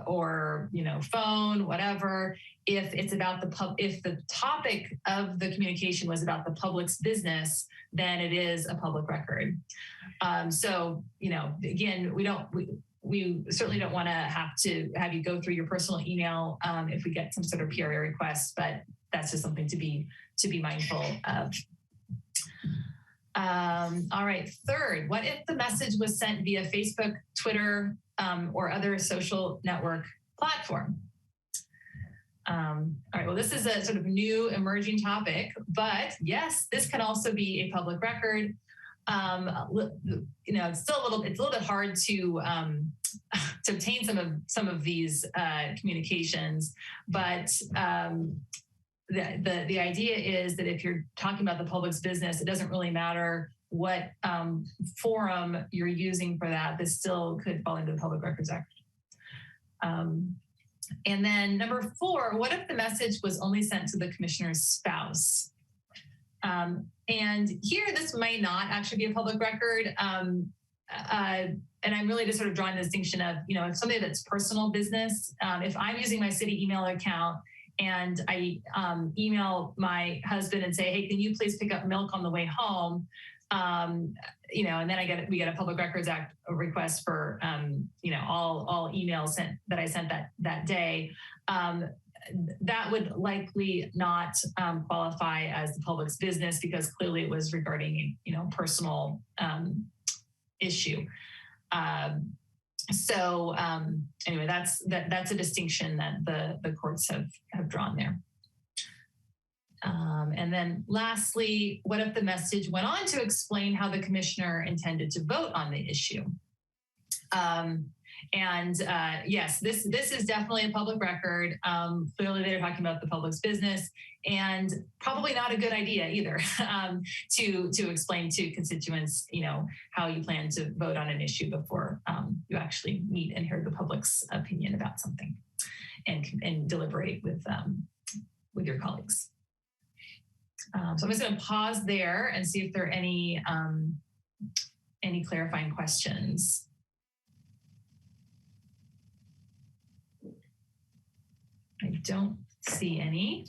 S10: or, phone, whatever. If it's about if the topic of the communication was about the public's business, then it is a public record. So, again, we certainly don't want to have you go through your personal email if we get some sort of PRA request, but that's just something to be mindful of. All right, third, what if the message was sent via Facebook, Twitter, or other social network platform? All right, well, this is a sort of new emerging topic, but yes, this can also be a public record. It's still a little bit hard to obtain some of these communications, but the idea is that if you're talking about the public's business, it doesn't really matter what forum you're using for that. This still could fall into the Public Records Act. And then number 4, what if the message was only sent to the commissioner's spouse? And here, this may not actually be a public record. And I'm really just sort of drawing the distinction of, if something that's personal business, if I'm using my city email account and I email my husband and say, hey, can you please pick up milk on the way home? And then we get a Public Records Act request for, all emails that I sent that day. That would likely not qualify as the public's business because clearly it was regarding, personal issue. Anyway, that's a distinction that the courts have drawn there. And then lastly, what if the message went on to explain how the commissioner intended to vote on the issue? Yes, this is definitely a public record. Clearly they're talking about the public's business and probably not a good idea either to explain to constituents, how you plan to vote on an issue before you actually meet and hear the public's opinion about something and deliberate with your colleagues. So I'm just going to pause there and see if there are any clarifying questions. I don't see any.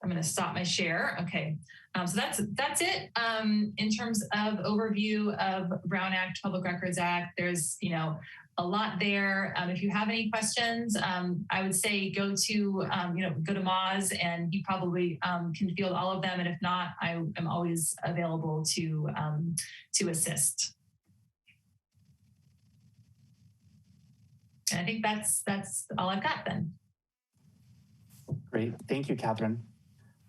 S10: I'm going to stop my share. Okay, so that's it. In terms of overview of Brown Act, Public Records Act, there's a lot there. If you have any questions, I would say go to Moz, and he probably can field all of them. And if not, I am always available to assist. And I think that's all I've got then.
S6: Great, thank you, Catherine.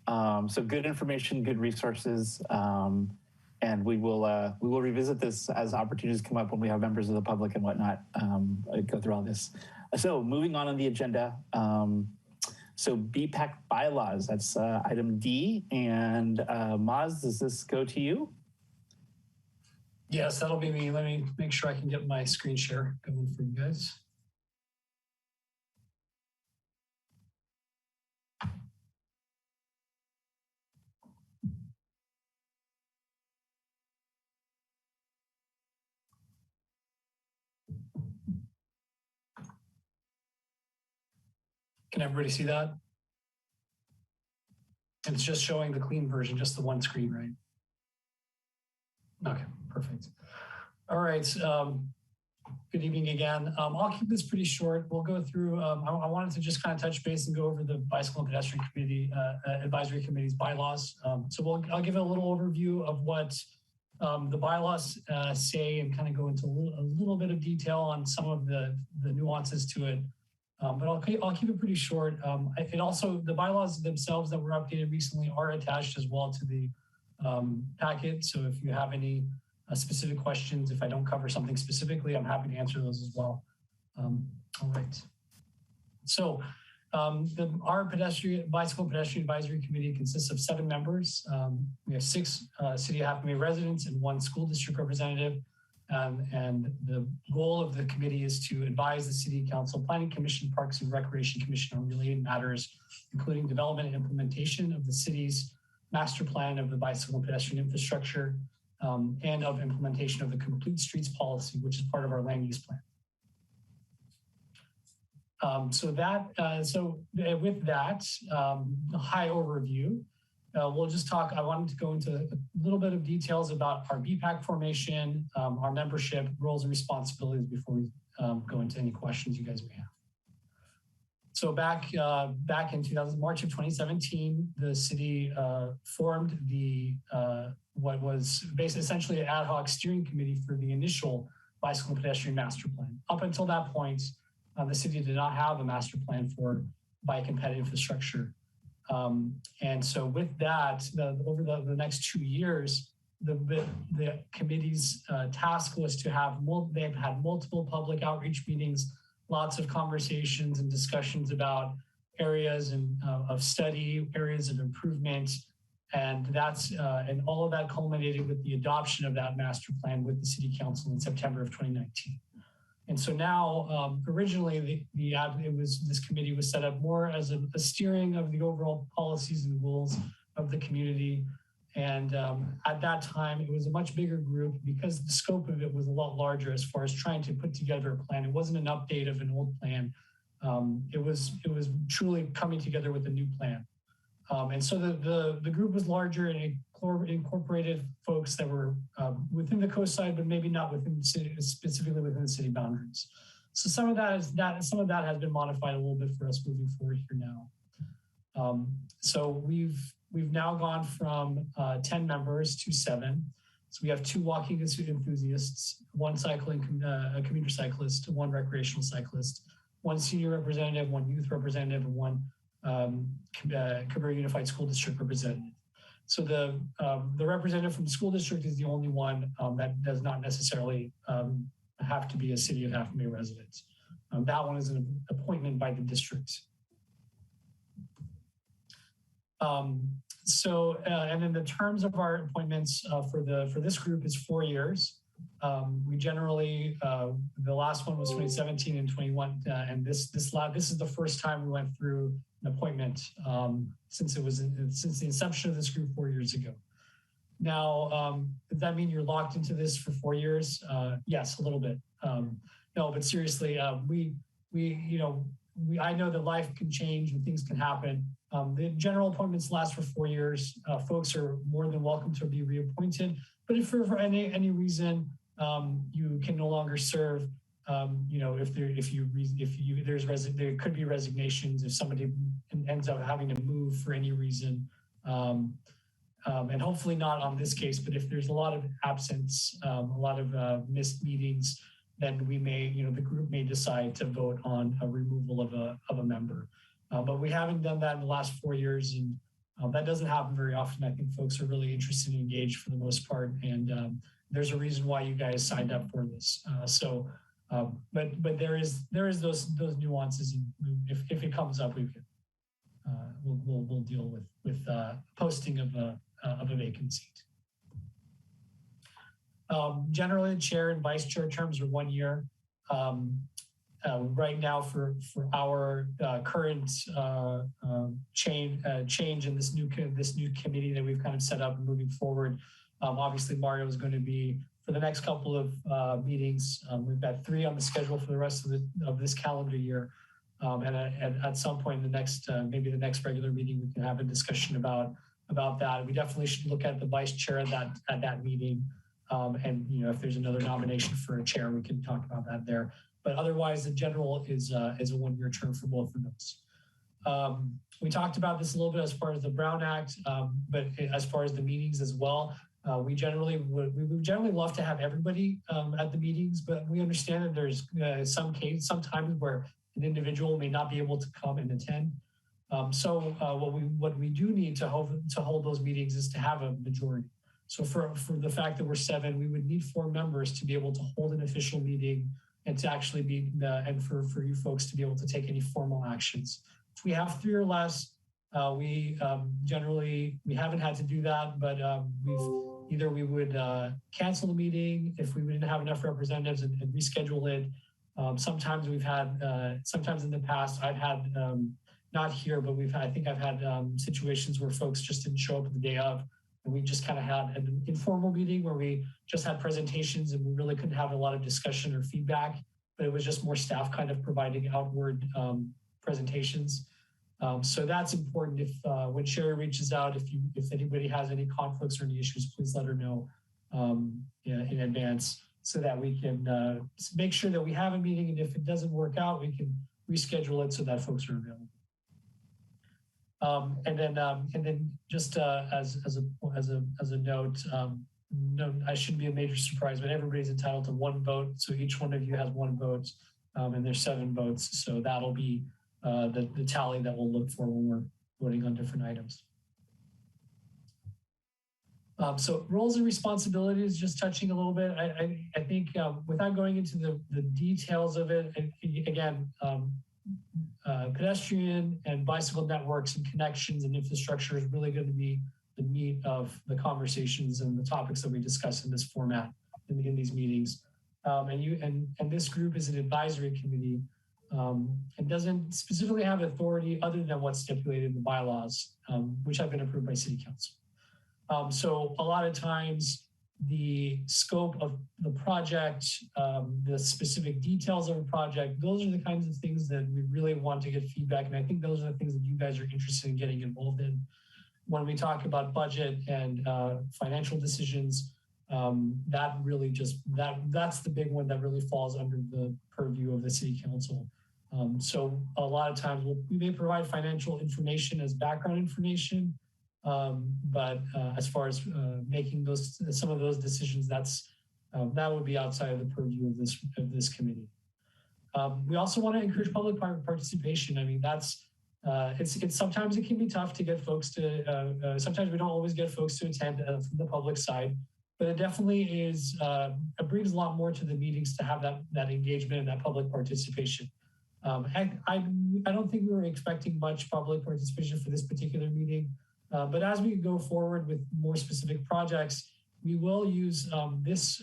S6: So good information, good resources, and we will revisit this as opportunities come up when we have members of the public and whatnot go through all this. So moving on the agenda, so BPAC bylaws, that's item D, and Moz, does this go to you?
S4: Yes, that'll be me. Let me make sure I can get my screen share going for you guys. Can everybody see that? And it's just showing the clean version, just the one screen, right? Okay, perfect. All right, good evening again. I'll keep this pretty short. We'll go through, I wanted to just kind of touch base and go over the Bicycle and Pedestrian Committee, Advisory Committee's bylaws. So I'll give a little overview of what the bylaws say and kind of go into a little bit of detail on some of the nuances to it. But I'll keep it pretty short. It also, the bylaws themselves that were updated recently are attached as well to the packet. So if you have any specific questions, if I don't cover something specifically, I'm happy to answer those as well. All right. So our Bicycle Pedestrian Advisory Committee consists of 7 members. We have 6 City of Half Moon Bay residents and 1 school district representative. And the goal of the committee is to advise the City Council, Planning Commission, Parks and Recreation Commission on related matters, including development and implementation of the city's master plan of the bicycle and pedestrian infrastructure, and of implementation of the complete streets policy, which is part of our land use plan. With that high overview, we'll just talk. I wanted to go into a little bit of details about our BPAC formation, our membership, roles and responsibilities before we go into any questions you guys may have. So back in March of 2017, the city formed the what was basically essentially an ad hoc steering committee for the initial bicycle and pedestrian master plan. Up until that point, the city did not have a master plan for bike and ped infrastructure. And so with that, over the next 2 years, the committee's task was to have, they've had multiple public outreach meetings, lots of conversations and discussions about areas of study, areas of improvement. And and all of that culminated with the adoption of that master plan with the City Council in September of 2019. And so now, originally, this committee was set up more as a steering of the overall policies and goals of the community. And at that time, it was a much bigger group because the scope of it was a lot larger as far as trying to put together a plan. It wasn't an update of an old plan. It was truly coming together with a new plan. And so the group was larger and it incorporated folks that were within the coast side, but maybe not within the city, specifically within the city boundaries. So some of that has been modified a little bit for us moving forward here now. So we've now gone from 10 members to 7. So we have 2 walking enthusiasts, 1 cycling, a commuter cyclist, 1 recreational cyclist, 1 senior representative, 1 youth representative, and 1 Cabrillo Unified School District representative. So the representative from the school district is the only one that does not necessarily have to be a City of Half Moon Bay resident. That one is an appointment by the district. And then the terms of our appointments for this group is 4 years. We generally, the last one was 2017 and 21, and this is the first time we went through an appointment since the inception of this group 4 years ago. Now, does that mean you're locked into this for 4 years? Yes, a little bit. No, but seriously, I know that life can change and things can happen. The general appointments last for 4 years. Folks are more than welcome to be reappointed. But if for any reason you can no longer serve, there could be resignations if somebody ends up having to move for any reason. And hopefully not on this case, but if there's a lot of absence, a lot of missed meetings, then we may, the group may decide to vote on a removal of a member. But we haven't done that in the last 4 years, and that doesn't happen very often. I think folks are really interested and engaged for the most part, and there's a reason why you guys signed up for this. But there is those nuances, and if it comes up, we'll deal with posting of a vacant seat. Generally, the chair and vice chair terms are 1 year. Right now, for our current change in this new committee that we've kind of set up and moving forward, obviously Mario is going to be for the next couple of meetings. We've got 3 on the schedule for the rest of this calendar year, and at some point in the next maybe the next regular meeting, we can have a discussion about that. We definitely should look at the vice chair at that meeting. And if there's another nomination for a chair, we can talk about that there. But otherwise, the general is a 1 year term for both of those. We talked about this a little bit as far as the Brown Act, but as far as the meetings as well, we would generally love to have everybody at the meetings, but we understand that there's some times where an individual may not be able to come and attend. So what we do need to hold those meetings is to have a majority. So for the fact that we're 7, we would need 4 members to be able to hold an official meeting and to actually be, and for you folks to be able to take any formal actions. If we have 3 or less, we haven't had to do that, but we would cancel the meeting if we didn't have enough representatives and reschedule it. Sometimes we've had, sometimes in the past, I've had, not here, but I think I've had situations where folks just didn't show up the day of, and we just kind of had an informal meeting where we just had presentations and we really couldn't have a lot of discussion or feedback, but it was just more staff kind of providing outward presentations. So that's important. If when Sherry reaches out, if anybody has any conflicts or any issues, please let her know in advance so that we can make sure that we have a meeting. And if it doesn't work out, we can reschedule it so that folks are available. And then just as a note, no, I shouldn't be a major surprise, but everybody's entitled to 1 vote. So each one of you has 1 vote, and there's 7 votes. So that'll be the tally that we'll look for when we're voting on different items. So roles and responsibilities, just touching a little bit. I think without going into the details of it, again, pedestrian and bicycle networks and connections and infrastructure is really going to be the meat of the conversations and the topics that we discuss in this format in these meetings. And this group is an advisory committee and doesn't specifically have authority other than what's stipulated in the bylaws, which have been approved by City Council. So a lot of times the scope of the project, the specific details of a project, those are the kinds of things that we really want to get feedback. And I think those are the things that you guys are interested in getting involved in. When we talk about budget and financial decisions, that really that's the big one that really falls under the purview of the City Council. So a lot of times we may provide financial information as background information, but as far as making some of those decisions, that would be outside of the purview of this committee. We also want to encourage public participation. I mean, it's sometimes it can be tough to get folks to. Sometimes we don't always get folks to attend from the public side, but it definitely is. It brings a lot more to the meetings to have that engagement and that public participation. I don't think we were expecting much public participation for this particular meeting. But as we go forward with more specific projects, we will use this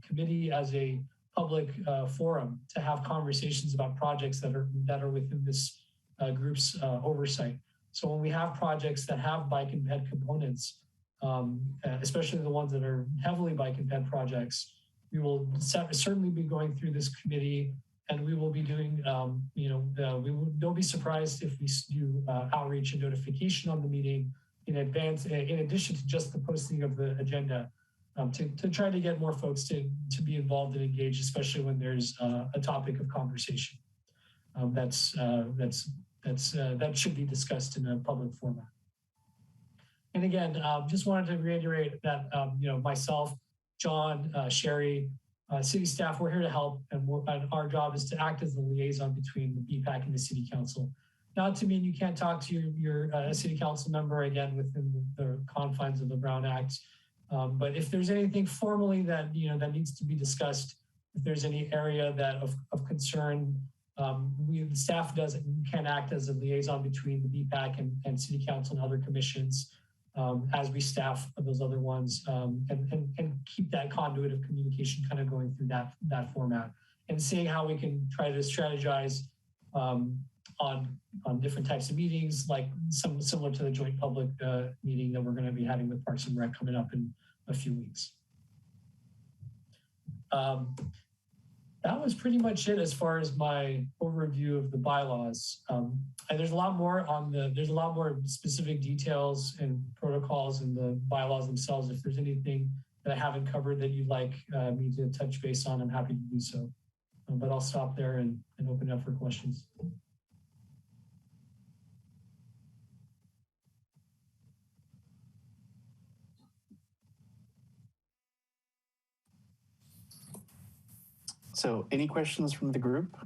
S4: committee as a public forum to have conversations about projects that are within this group's oversight. So when we have projects that have bike and ped components, especially the ones that are heavily bike and ped projects, we will certainly be going through this committee, and we will be doing, don't be surprised if we do outreach and notification on the meeting in advance, in addition to just the posting of the agenda, to try to get more folks to be involved and engaged, especially when there's a topic of conversation that should be discussed in a public format. And again, just wanted to reiterate that myself, John, Sherry, city staff, we're here to help, and our job is to act as the liaison between the BPAC and the City Council. Not to mean you can't talk to your City Council member, again, within the confines of the Brown Act. But if there's anything formally that that needs to be discussed, if there's any area of concern, the staff can act as a liaison between the BPAC and City Council and other commissions as we staff those other ones, and keep that conduit of communication kind of going through that format, and seeing how we can try to strategize on different types of meetings, like similar to the joint public meeting that we're going to be having with Parks and Rec coming up in a few weeks. That was pretty much it as far as my overview of the bylaws. And there's a lot more there's a lot more specific details and protocols in the bylaws themselves. If there's anything that I haven't covered that you'd like me to touch base on, I'm happy to do so. But I'll stop there and open up for questions.
S6: So any questions from the group?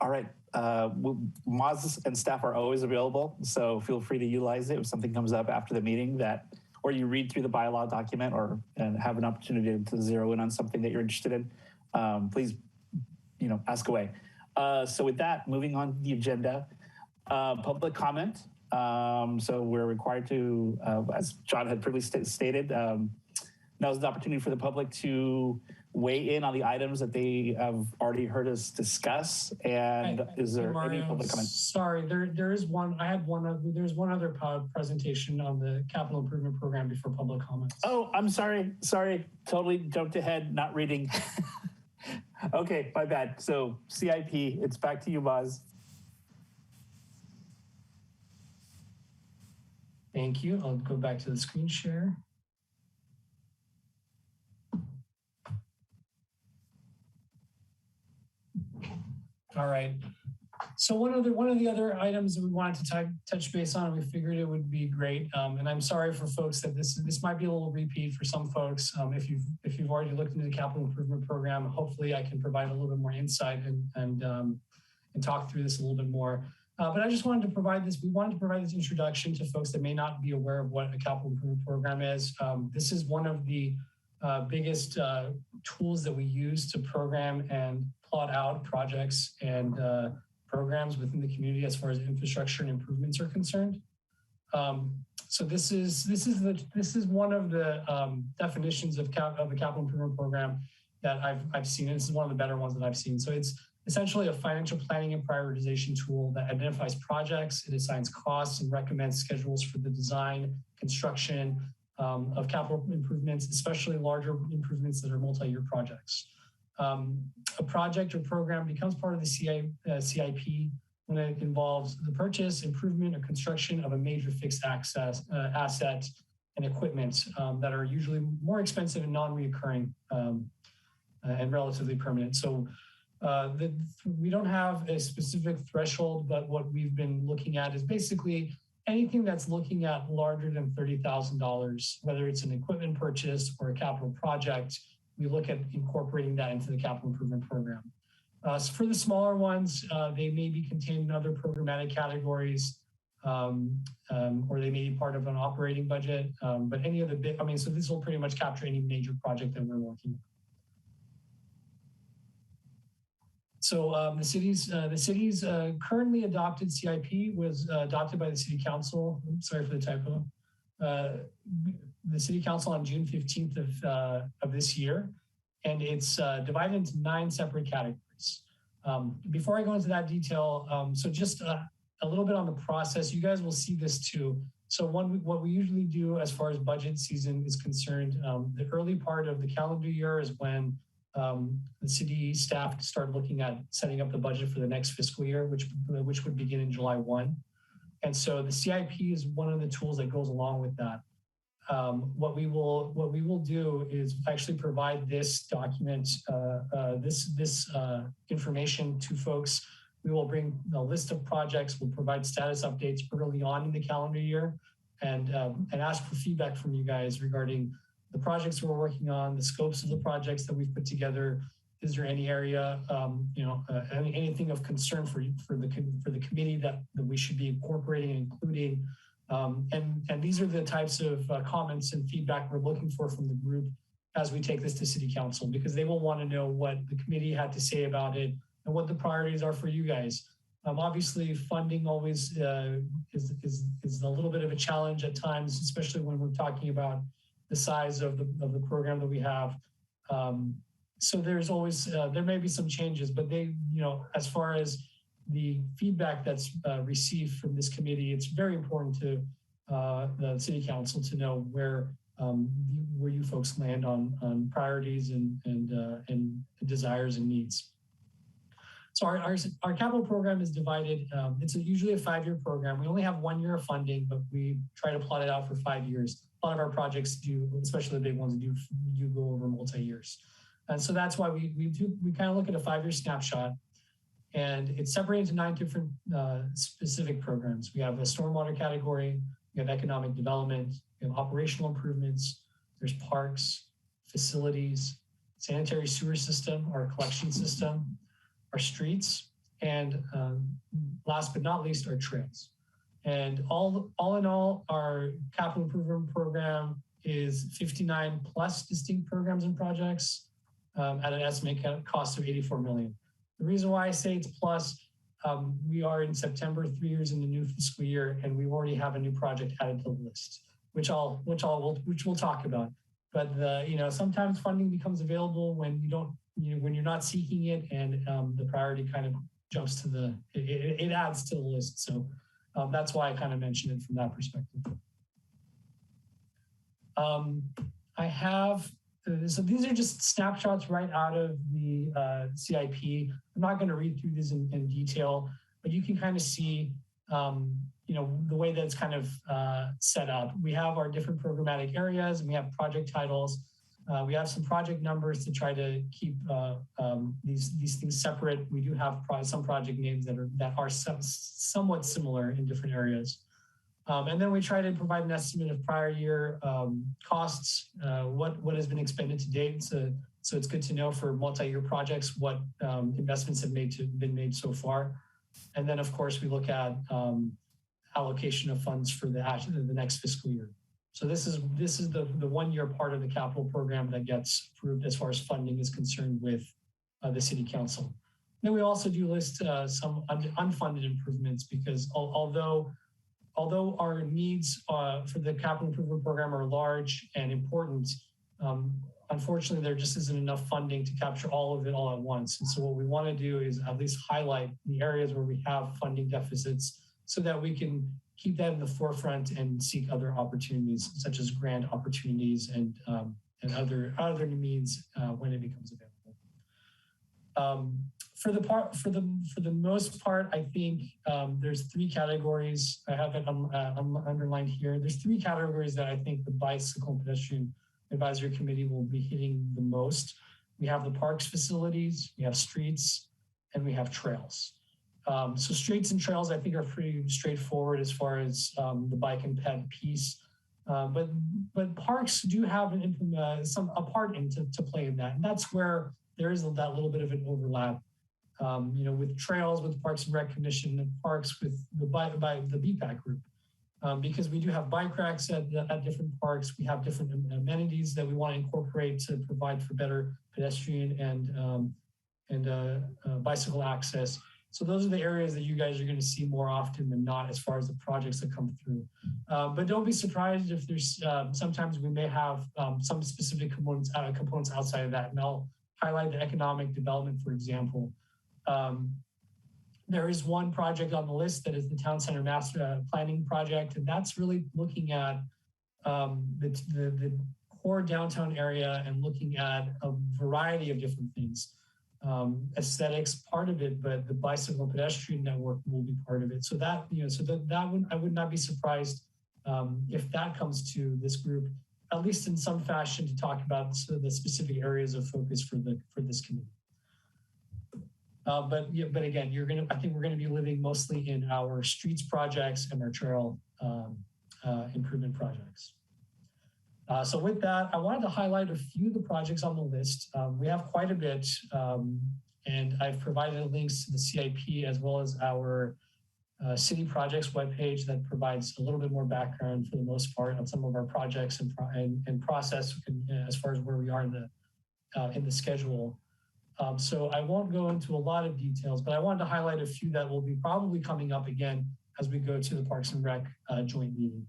S6: All right. Moz and staff are always available, so feel free to utilize it if something comes up after the meeting or you read through the bylaw document and have an opportunity to zero in on something that you're interested in. Please, ask away. So with that, moving on to the agenda, public comment. So we're required to, as John had previously stated, now's the opportunity for the public to weigh in on the items that they have already heard us discuss. And is there any public comment?
S4: Sorry, there is one. There's one other presentation on the capital improvement program before public comment.
S6: Oh, I'm sorry. Totally jumped ahead, not reading. Okay, my bad. So CIP, it's back to you, Boz.
S4: Thank you. I'll go back to the screen share. All right. So one of the other items that we wanted to touch base on, we figured it would be great. And I'm sorry for folks that this might be a little repeat for some folks. If you've already looked into the capital improvement program, hopefully I can provide a little bit more insight and talk through this a little bit more. But I just wanted to provide this. We wanted to provide this introduction to folks that may not be aware of what a capital improvement program is. This is one of the biggest tools that we use to program and plot out projects and programs within the community as far as infrastructure and improvements are concerned. So this is one of the definitions of the capital improvement program that I've seen. And this is one of the better ones that I've seen. So it's essentially a financial planning and prioritization tool that identifies projects, it assigns costs, and recommends schedules for the design, construction of capital improvements, especially larger improvements that are multi-year projects. A project or program becomes part of the CIP when it involves the purchase, improvement, or construction of a major fixed asset and equipment that are usually more expensive and non-reoccurring and relatively permanent. So we don't have a specific threshold, but what we've been looking at is basically anything that's looking at larger than $30,000, whether it's an equipment purchase or a capital project, we look at incorporating that into the capital improvement program. So for the smaller ones, they may be contained in other programmatic categories, or they may be part of an operating budget, but any of the big, so this will pretty much capture any major project that we're working on. So the city's currently adopted CIP was adopted by the city council. Sorry for the typo. The city council on June 15th of this year, and it's divided into 9 separate categories. Before I go into that detail, so just a little bit on the process, you guys will see this too. So what we usually do as far as budget season is concerned, the early part of the calendar year is when the city staff start looking at setting up the budget for the next fiscal year, which would begin in July 1. And so the CIP is one of the tools that goes along with that. What we will do is actually provide this document, this information to folks. We will bring a list of projects. We'll provide status updates early on in the calendar year, and ask for feedback from you guys regarding the projects we're working on, the scopes of the projects that we've put together. Is there any area, anything of concern for the committee that we should be incorporating and including? And these are the types of comments and feedback we're looking for from the group as we take this to city council, because they will want to know what the committee had to say about it and what the priorities are for you guys. Obviously, funding always is a little bit of a challenge at times, especially when we're talking about the size of the program that we have. So there's always, there may be some changes, but they, as far as the feedback that's received from this committee, it's very important to the city council to know where you folks land on priorities and desires and needs. So our capital program is divided. It's usually a 5-year program. We only have 1 year of funding, but we try to plot it out for 5 years. A lot of our projects do, especially the big ones, do go over multi-years. And so that's why we kind of look at a 5-year snapshot, and it's separated into 9 different specific programs. We have a stormwater category, we have economic development, we have operational improvements, there's parks, facilities, sanitary sewer system, our collection system, our streets, and last but not least, our trails. And all in all, our capital improvement program is 59 plus distinct programs and projects at an estimated cost of 84 million. The reason why I say it's plus, we are in September, 3 years in the new fiscal year, and we already have a new project added to the list, which we'll talk about. But sometimes funding becomes available when when you're not seeking it, and the priority kind of jumps to it adds to the list. So that's why I kind of mentioned it from that perspective. I have, so these are just snapshots right out of the CIP. I'm not going to read through this in detail, but you can kind of see, the way that it's kind of set up. We have our different programmatic areas, and we have project titles. We have some project numbers to try to keep these things separate. We do have some project names that are somewhat similar in different areas. And then we try to provide an estimate of prior year costs, what has been expended to date. So it's good to know for multi-year projects what investments have been made so far. And then, of course, we look at allocation of funds for the next fiscal year. So this is the 1 year part of the capital program that gets approved as far as funding is concerned with the city council. Then we also do list some unfunded improvements, because although our needs for the capital improvement program are large and important, unfortunately, there just isn't enough funding to capture all of it all at once. And so what we want to do is at least highlight the areas where we have funding deficits so that we can keep that in the forefront and seek other opportunities, such as grant opportunities and other means when it becomes available. For the most part, I think there's 3 categories. I have it underlined here. There's 3 categories that I think the Bicycle and Pedestrian Advisory Committee will be hitting the most. We have the parks facilities, we have streets, and we have trails. So streets and trails, I think, are pretty straightforward as far as the bike and ped piece. But parks do have a part to play in that, and that's where there is that little bit of an overlap. With trails, with Parks and Rec Commission, and parks with the BPAC group, because we do have bike racks at different parks. We have different amenities that we want to incorporate to provide for better pedestrian and bicycle access. So those are the areas that you guys are going to see more often than not as far as the projects that come through. But don't be surprised if there's sometimes we may have some specific components outside of that. And I'll highlight the economic development, for example. There is one project on the list that is the Town Center Master Planning Project, and that's really looking at the core downtown area and looking at a variety of different things. Aesthetics part of it, but the bicycle and pedestrian network will be part of it. So that I would not be surprised if that comes to this group, at least in some fashion, to talk about the specific areas of focus for this committee. But again, I think we're gonna be living mostly in our streets projects and our trail improvement projects. So with that, I wanted to highlight a few of the projects on the list. We have quite a bit, and I've provided links to the CIP as well as our city projects webpage that provides a little bit more background for the most part on some of our projects and process as far as where we are in the schedule. So I won't go into a lot of details, but I wanted to highlight a few that will be probably coming up again as we go to the Parks and Rec joint meeting.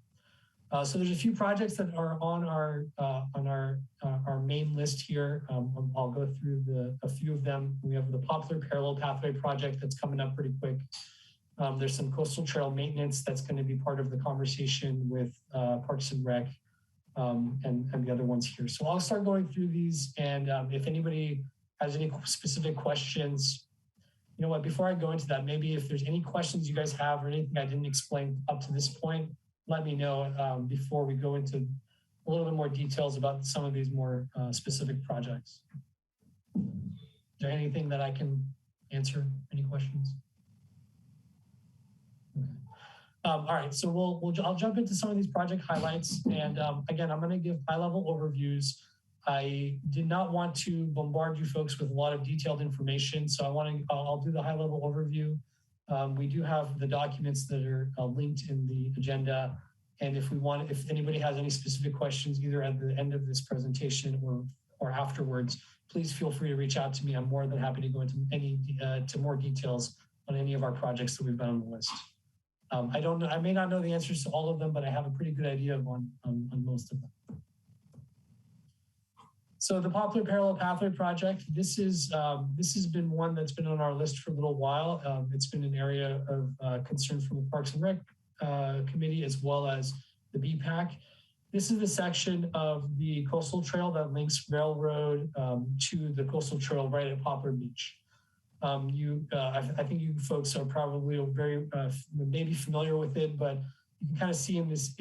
S4: So there's a few projects that are on our main list here. I'll go through a few of them. We have the Popular Parallel Pathway project that's coming up pretty quick. There's some coastal trail maintenance that's going to be part of the conversation with Parks and Rec and the other ones here. So I'll start going through these, and if anybody has any specific questions, you know what, before I go into that, maybe if there's any questions you guys have or anything I didn't explain up to this point, let me know before we go into a little bit more details about some of these more specific projects. Is there anything that I can answer? Any questions? Okay. All right, so I'll jump into some of these project highlights. And again, I'm gonna give high-level overviews. I did not want to bombard you folks with a lot of detailed information, so I'll do the high-level overview. We do have the documents that are linked in the agenda, and if anybody has any specific questions, either at the end of this presentation or afterwards, please feel free to reach out to me. I'm more than happy to go into to more details on any of our projects that we've got on the list. I may not know the answers to all of them, but I have a pretty good idea on most of them. So the Poplar Parallel Pathway Project, this has been one that's been on our list for a little while. It's been an area of concern from the Parks and Rec Committee as well as the BPAC. This is the section of the coastal trail that links Railroad to the coastal trail right at Poplar Beach. I think you folks are probably very maybe familiar with it, but you can kind of see in this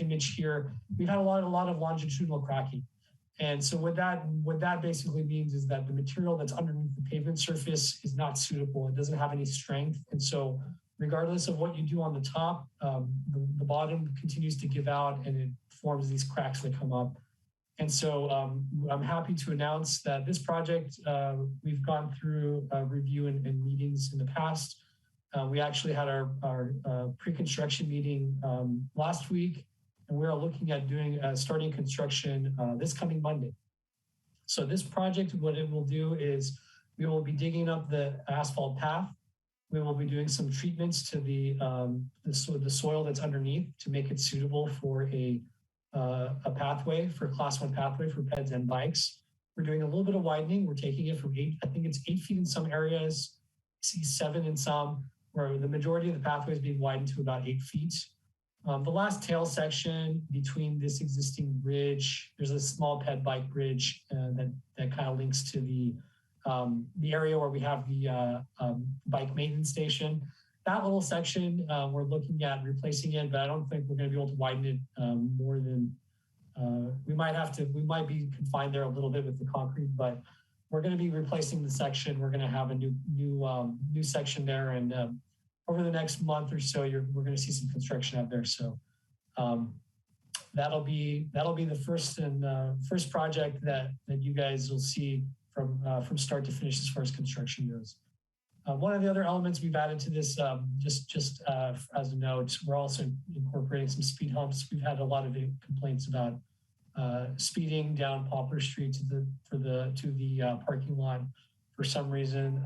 S4: image here, we've had a lot of longitudinal cracking. And so what that basically means is that the material that's underneath the pavement surface is not suitable. It doesn't have any strength. And so regardless of what you do on the top, the bottom continues to give out and it forms these cracks that come up. And so I'm happy to announce that this project, we've gone through a review and meetings in the past. We actually had our pre-construction meeting last week, and we are looking at starting construction this coming Monday. So this project, what it will do is we will be digging up the asphalt path. We will be doing some treatments to the soil that's underneath to make it suitable for a pathway, for a class 1 pathway for peds and bikes. We're doing a little bit of widening. We're taking it from 8 feet in some areas, 7 in some, where the majority of the pathway is being widened to about 8 feet. The last tail section between this existing bridge, there's a small ped bike bridge that kind of links to the area where we have the bike maintenance station. That little section, we're looking at replacing it, but I don't think we're going to be able to widen it more than we might be confined there a little bit with the concrete, but we're going to be replacing the section. We're going to have a new section there, and over the next month or so, we're going to see some construction out there. So that'll be the first project that you guys will see from start to finish as far as construction goes. One of the other elements we've added to this, just as a note, we're also incorporating some speed humps. We've had a lot of complaints about speeding down Poplar Street to the parking lot. For some reason,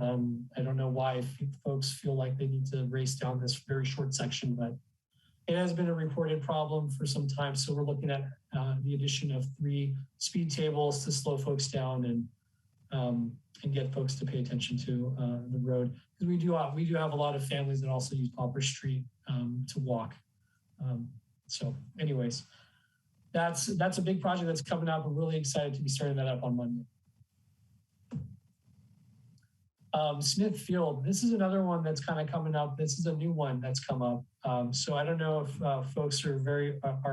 S4: I don't know why folks feel like they need to race down this very short section, but it has been a reported problem for some time. So we're looking at the addition of 3 speed tables to slow folks down and get folks to pay attention to the road. Because we do have a lot of families that also use Poplar Street to walk. So anyways, that's a big project that's coming up. We're really excited to be starting that up on Monday. Smith Field, this is another one that's kind of coming up. This is a new one that's come up. So I don't know if folks are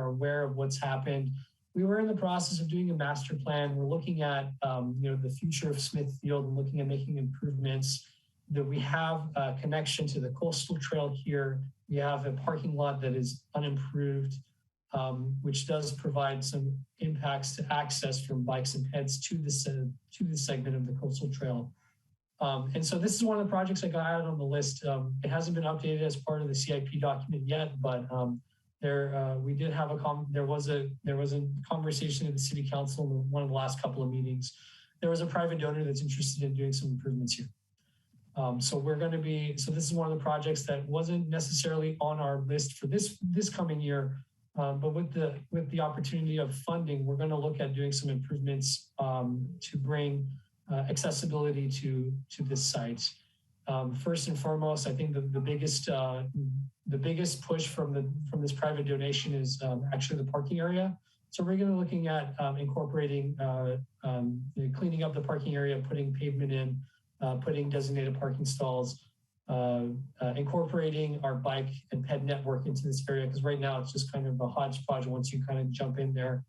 S4: aware of what's happened. We were in the process of doing a master plan. We're looking at the future of Smith Field and looking at making improvements. That we have a connection to the coastal trail here. We have a parking lot that is unimproved, which does provide some impacts to access from bikes and peds to this segment of the coastal trail. And so this is one of the projects I got added on the list. It hasn't been updated as part of the CIP document yet, but we did have there was a conversation in the city council in one of the last couple of meetings. There was a private donor that's interested in doing some improvements here. So this is one of the projects that wasn't necessarily on our list for this coming year, but with the opportunity of funding, we're going to look at doing some improvements to bring accessibility to this site. First and foremost, I think the biggest push from this private donation is actually the parking area. So we're going to be looking at incorporating, cleaning up the parking area, putting pavement in, putting designated parking stalls, incorporating our bike and ped network into this area, because right now it's just kind of a hodgepodge once you kind of jump in there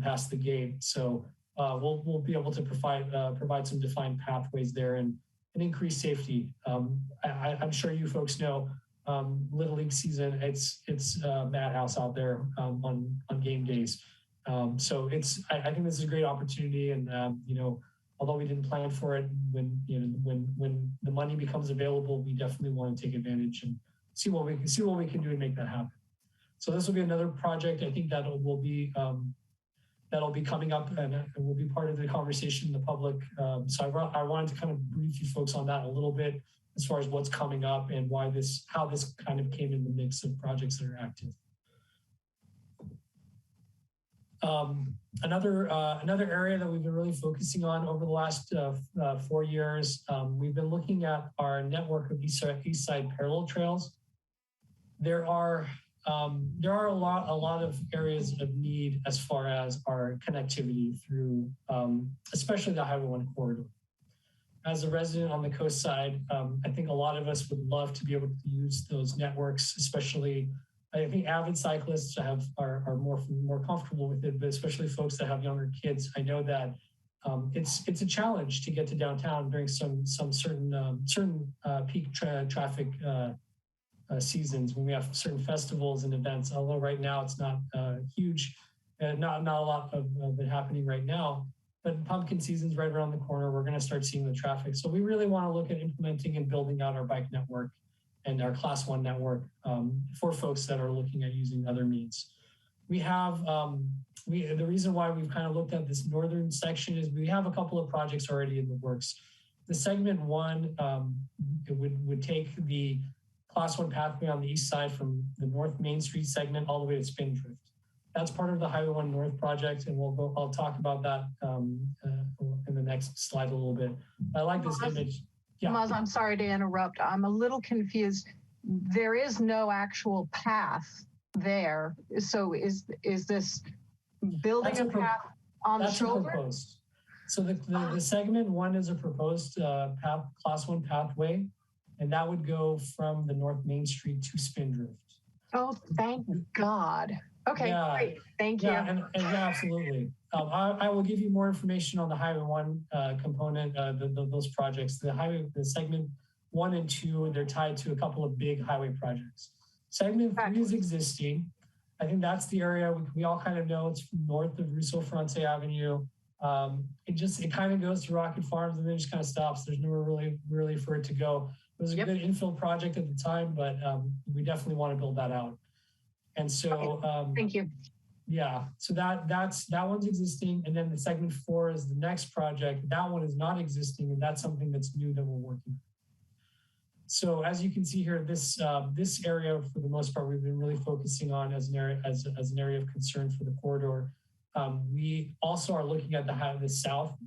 S4: past the gate. So we'll be able to provide some defined pathways there and increase safety. I'm sure you folks know Little League season, it's madhouse out there on game days. So I think this is a great opportunity, and although we didn't plan for it, when the money becomes available, we definitely want to take advantage and see what we can do and make that happen. So this will be another project. I think that'll be coming up and will be part of the conversation in the public. So I wanted to kind of brief you folks on that a little bit as far as what's coming up and how this kind of came in the mix of projects that are active. Another area that we've been really focusing on over the last 4 years, we've been looking at our network of East Side parallel trails. There are a lot of areas of need as far as our connectivity through, especially the Highway 1 corridor. As a resident on the coast side, I think a lot of us would love to be able to use those networks, especially I think avid cyclists are more comfortable with it, but especially folks that have younger kids. I know that it's a challenge to get to downtown during some certain peak traffic seasons when we have certain festivals and events. Although right now it's not huge, not a lot of it happening right now. But pumpkin season's right around the corner. We're going to start seeing the traffic. So we really want to look at implementing and building out our bike network and our Class 1 network for folks that are looking at using other means. We have, the reason why we've kind of looked at this northern section is we have a couple of projects already in the works. The segment 1 it would take the Class 1 pathway on the east side from the North Main Street segment all the way to Spindrift. That's part of the Highway 1 North project, and I'll talk about that in the next slide a little bit. I like this image. Yeah.
S8: Maz, I'm sorry to interrupt. I'm a little confused. There is no actual path there. So is this building a path on the shoulder?
S4: Proposed. So the segment 1 is a proposed Class 1 pathway, and that would go from the North Main Street to Spindrift.
S8: Oh, thank God. Okay, yeah. Great. Thank you.
S4: And yeah, absolutely. I will give you more information on the Highway 1 component, those projects. The segment 1 and 2, they're tied to a couple of big highway projects. Segment 3 is existing. I think that's the area we all kind of know. It's north of Russo Fronte Avenue. It kind of goes to Rocket Farms and then just kind of stops. There's nowhere really for it to go. It was a good infill project at the time, but we definitely want to build that out. And so,
S8: thank you.
S4: Yeah, so that one's existing, and then the segment 4 is the next project. That one is not existing, and that's something that's new that we're working on. So as you can see here, this area for the most part we've been really focusing on as an area of concern for the corridor. We also are looking at the south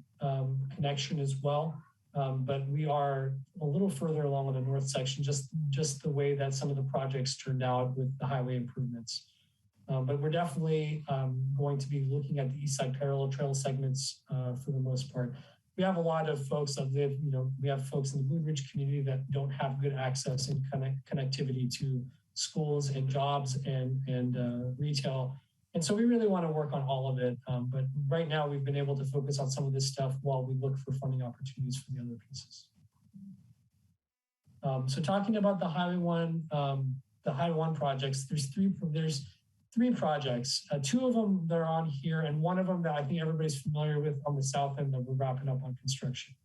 S4: connection as well, but we are a little further along on the north section, just the way that some of the projects turned out with the highway improvements. But we're definitely going to be looking at the east side parallel trail segments for the most part. We have a lot of folks that live, we have folks in the Blue Ridge community that don't have good access and connectivity to schools and jobs and retail. And so we really want to work on all of it. But right now we've been able to focus on some of this stuff while we look for funding opportunities for the other pieces. So talking about the Highway 1 projects, there's three projects. 2 of them that are on here, and 1 of them that I think everybody's familiar with on the south end that we're wrapping up on construction.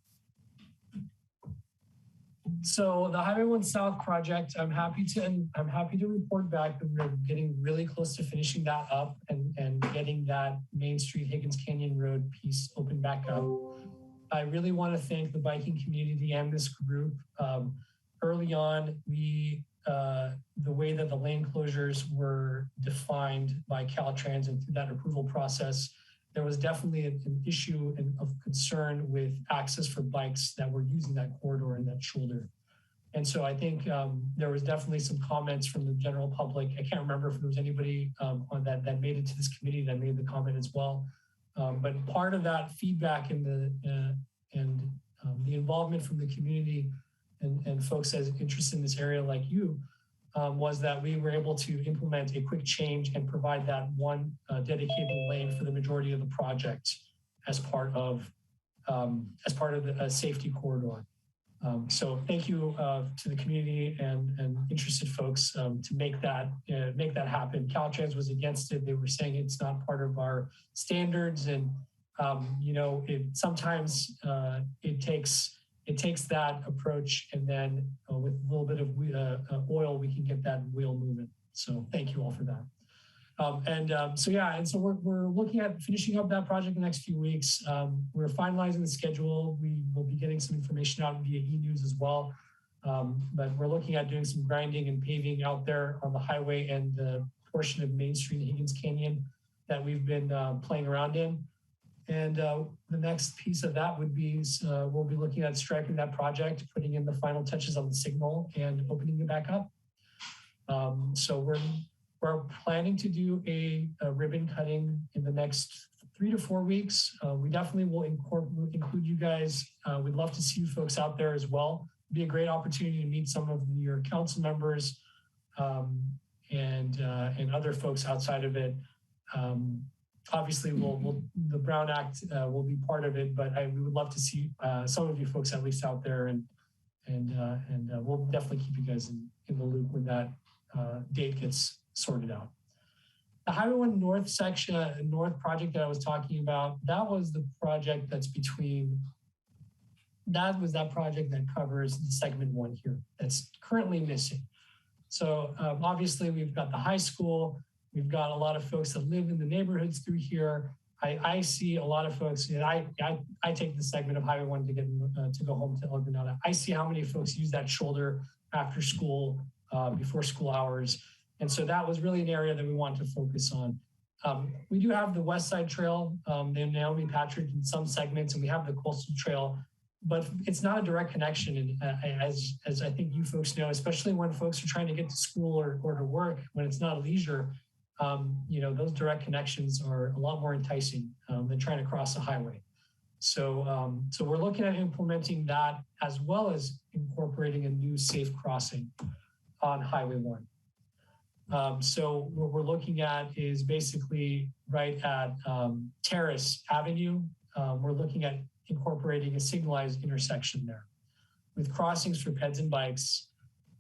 S4: So the Highway 1 South project, I'm happy to report back that we're getting really close to finishing that up and getting that Main Street Higgins Canyon Road piece open back up. I really want to thank the biking community and this group. Early on, the way that the lane closures were defined by Caltrans and through that approval process, there was definitely an issue of concern with access for bikes that were using that corridor and that shoulder. And so I think there was definitely some comments from the general public. I can't remember if there was anybody on that made it to this committee that made the comment as well. But part of that feedback and the involvement from the community and folks as interested in this area like you, was that we were able to implement a quick change and provide that one dedicated lane for the majority of the project as part of the safety corridor. So thank you to the community and interested folks to make that happen. Caltrans was against it. They were saying it's not part of our standards, and you know, sometimes it takes that approach, and then with a little bit of oil, we can get that wheel moving. So thank you all for that. So we're looking at finishing up that project in the next few weeks. We're finalizing the schedule. We will be getting some information out via e-news as well. But we're looking at doing some grinding and paving out there on the highway and the portion of Main Street and Higgins Canyon that we've been playing around in. And the next piece of that would be, we'll be looking at striping that project, putting in the final touches on the signal and opening it back up. So we're planning to do a ribbon cutting in the next 3 to 4 weeks. We definitely will include you guys. We'd love to see you folks out there as well. It'd be a great opportunity to meet some of your council members and other folks outside of it. Obviously, the Brown Act will be part of it, but we would love to see some of you folks at least out there, and we'll definitely keep you guys in the loop when that date gets sorted out. The Highway 1 North section, North project that I was talking about, that was the project that's that project that covers the segment 1 here that's currently missing. So obviously we've got the high school, we've got a lot of folks that live in the neighborhoods through here. I see a lot of folks, and I take the segment of Highway 1 to go home to El Granada. I see how many folks use that shoulder after school, before school hours. And so that was really an area that we wanted to focus on. We do have the West Side Trail, and Naomi Patrick in some segments, and we have the Coastal Trail, but it's not a direct connection. And as I think you folks know, especially when folks are trying to get to school or to work, when it's not a leisure, you know, those direct connections are a lot more enticing than trying to cross a highway. So, so we're looking at implementing that, as well as incorporating a new safe crossing on Highway 1. So what we're looking at is basically right at Terrace Avenue. We're looking at incorporating a signalized intersection there with crossings for peds and bikes.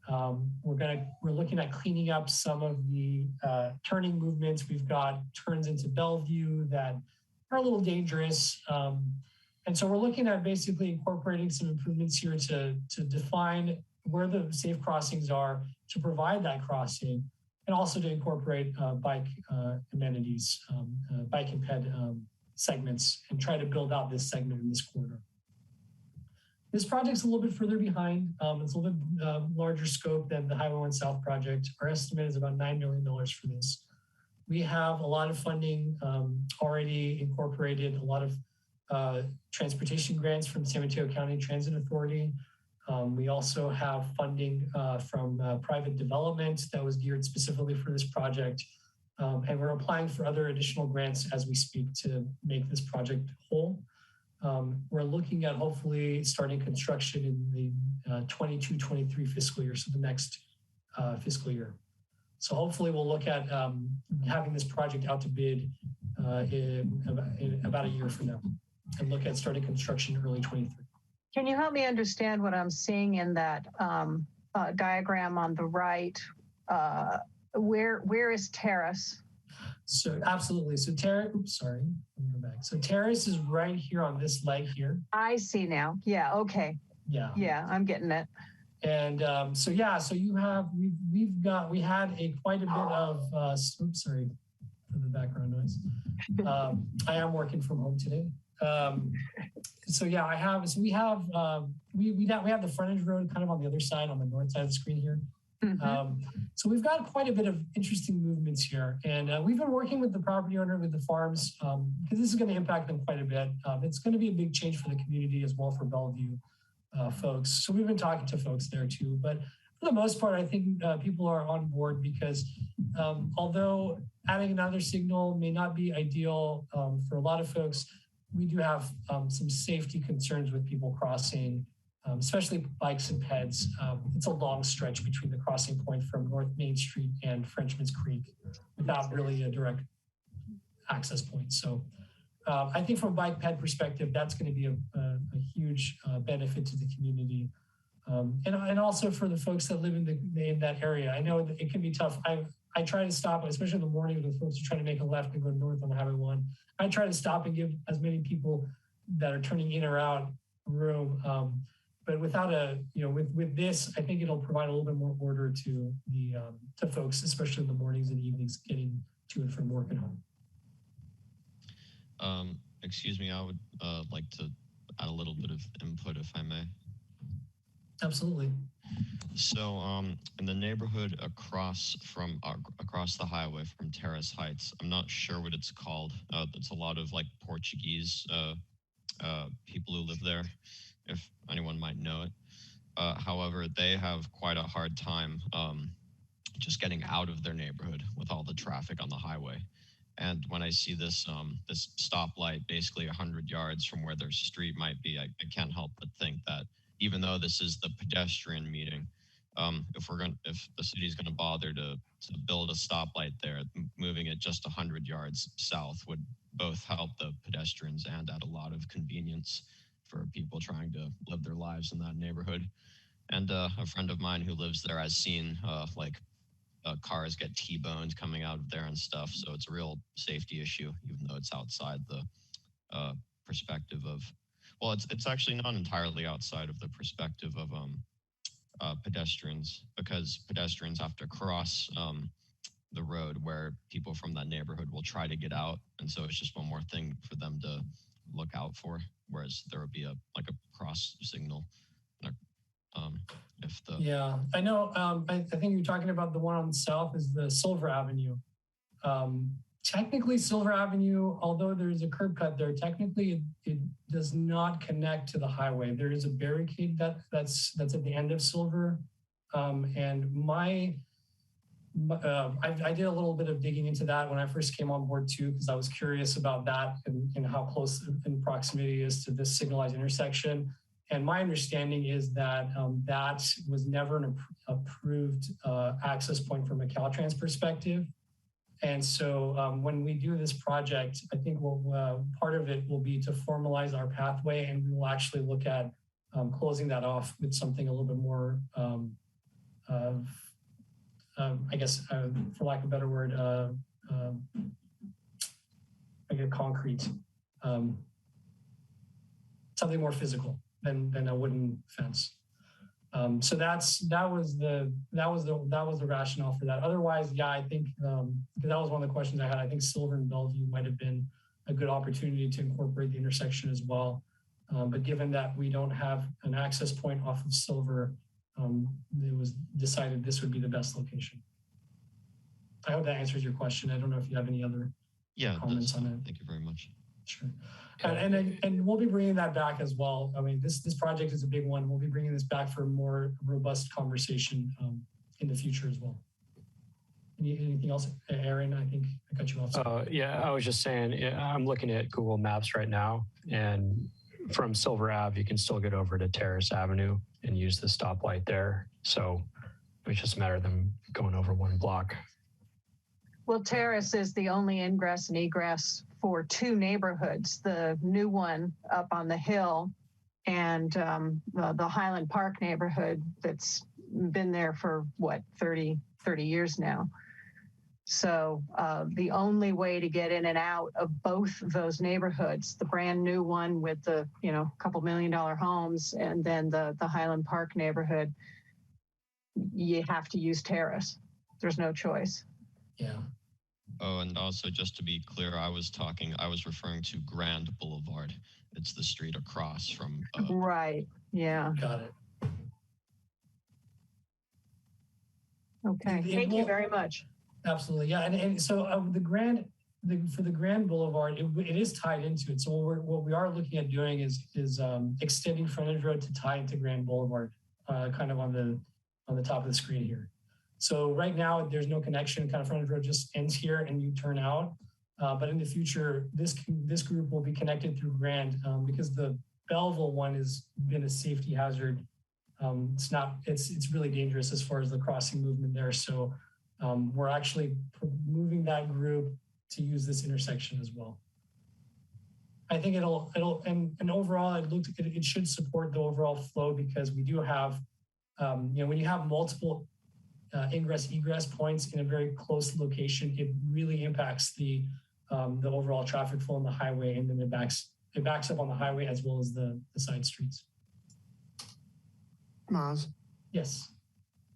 S4: We're looking at cleaning up some of the turning movements. We've got turns into Bellevue that are a little dangerous. And so we're looking at basically incorporating some improvements here to define where the safe crossings are, to provide that crossing, and also to incorporate bike amenities, bike and ped segments, and try to build out this segment in this corridor. This project's a little bit further behind. It's a little bit larger scope than the Highway 1 South project. Our estimate is about $9 million for this. We have a lot of funding already incorporated, a lot of transportation grants from San Mateo County Transit Authority. We also have funding from private development that was geared specifically for this project. And we're applying for other additional grants as we speak to make this project whole. We're looking at hopefully starting construction in the 22-23 fiscal year, so the next fiscal year. So hopefully we'll look at having this project out to bid in about a year from now, and look at starting construction early 23.
S8: Can you help me understand what I'm seeing in that diagram on the right? Where is Terrace?
S4: So absolutely. So Terrace, oops, sorry, let me go back. So Terrace is right here on this leg here.
S8: I see now. Yeah. Okay.
S4: Yeah.
S8: Yeah, I'm getting it.
S4: And so yeah, so you have we had quite a bit of oops, sorry for the background noise. I am working from home today. So yeah, we have the frontage road kind of on the other side, on the north side of the screen here. Mm-hmm. So we've got quite a bit of interesting movements here, and we've been working with the property owner, with the farms, because this is going to impact them quite a bit. It's going to be a big change for the community as well, for Bellevue folks. So we've been talking to folks there too, but for the most part, I think people are on board, because although adding another signal may not be ideal for a lot of folks, we do have some safety concerns with people crossing, especially bikes and peds. It's a long stretch between the crossing point from North Main Street and Frenchman's Creek without really a direct access point. So I think from a bike ped perspective, that's going to be a huge benefit to the community. And also for the folks that live in that area. I know that it can be tough. I try to stop, especially in the morning when folks are trying to make a left and go north on Highway 1. I try to stop and give as many people that are turning in or out room. But without with this, I think it'll provide a little bit more order to the to folks, especially in the mornings and evenings, getting to and from work and home.
S11: Excuse me, I would like to add a little bit of input, if I may.
S4: Absolutely.
S11: So in the neighborhood across the highway from Terrace Heights, I'm not sure what it's called. It's a lot of like Portuguese people who live there, if anyone might know it. However, they have quite a hard time just getting out of their neighborhood with all the traffic on the highway. And when I see this this stoplight basically 100 yards from where their street might be, I can't help but think that even though this is the pedestrian meeting, if the city's going to bother to build a stoplight there, moving it just 100 yards south would both help the pedestrians and add a lot of convenience for people trying to live their lives in that neighborhood. And a friend of mine who lives there has seen cars get T-boned coming out of there and stuff. So it's a real safety issue, even though it's outside the perspective of, well, it's actually not entirely outside of the perspective of pedestrians, because pedestrians have to cross the road where people from that neighborhood will try to get out. And so it's just one more thing for them to look out for, whereas there would be a cross signal.
S4: Yeah, I know. I think you're talking about the one on the south is the Silver Avenue. Technically, Silver Avenue, although there's a curb cut there, technically it does not connect to the highway. There is a barricade that's at the end of Silver, and I did a little bit of digging into that when I first came on board too, because I was curious about that and how close in proximity it is to this signalized intersection. And my understanding is that that was never an approved access point from a Caltrans perspective. And so when we do this project, I think part of it will be to formalize our pathway, and we will actually look at closing that off with something a little bit more, I guess, for lack of a better word, like a concrete, something more physical than a wooden fence. So that was the rationale for that. Otherwise, yeah, I think because that was one of the questions I had. I think Silver and Bellevue might have been a good opportunity to incorporate the intersection as well. But given that we don't have an access point off of Silver, it was decided this would be the best location. I hope that answers your question. I don't know if you have any other comments on it.
S11: Thank you very much.
S4: Sure. And we'll be bringing that back as well. I mean, this project is a big one. We'll be bringing this back for a more robust conversation in the future as well. Anything else, Aaron? I think I cut you off.
S12: Yeah, I was just saying, I'm looking at Google Maps right now, and from Silver Ave, you can still get over to Terrace Avenue and use the stoplight there. So it's just a matter of them going over one block.
S8: Well, Terrace is the only ingress and egress for two neighborhoods, the new one up on the hill and the Highland Park neighborhood that's been there for, 30 years now. So the only way to get in and out of both of those neighborhoods, the brand new one with the, couple $1 million homes, and then the Highland Park neighborhood, you have to use Terrace. There's no choice.
S4: Yeah.
S11: Oh, and also just to be clear, I was referring to Grand Boulevard. It's the street across from.
S8: Right. Yeah.
S4: Got it.
S8: Okay. Thank you very much.
S4: Absolutely. Yeah. And so for the Grand Boulevard, it is tied into it. So what we are looking at doing is extending frontage road to tie into Grand Boulevard, kind of on the top of the screen here. So right now there's no connection. Kind of frontage road just ends here and you turn out. But in the future, this group will be connected through Grand because the Belleville one has been a safety hazard. It's really dangerous as far as the crossing movement there. So we're actually moving that group to use this intersection as well. I think and overall it should support the overall flow because we do have when you have multiple ingress egress points in a very close location, it really impacts the overall traffic flow on the highway, and then it backs up on the highway as well as the side streets.
S9: Maz,
S4: Yes.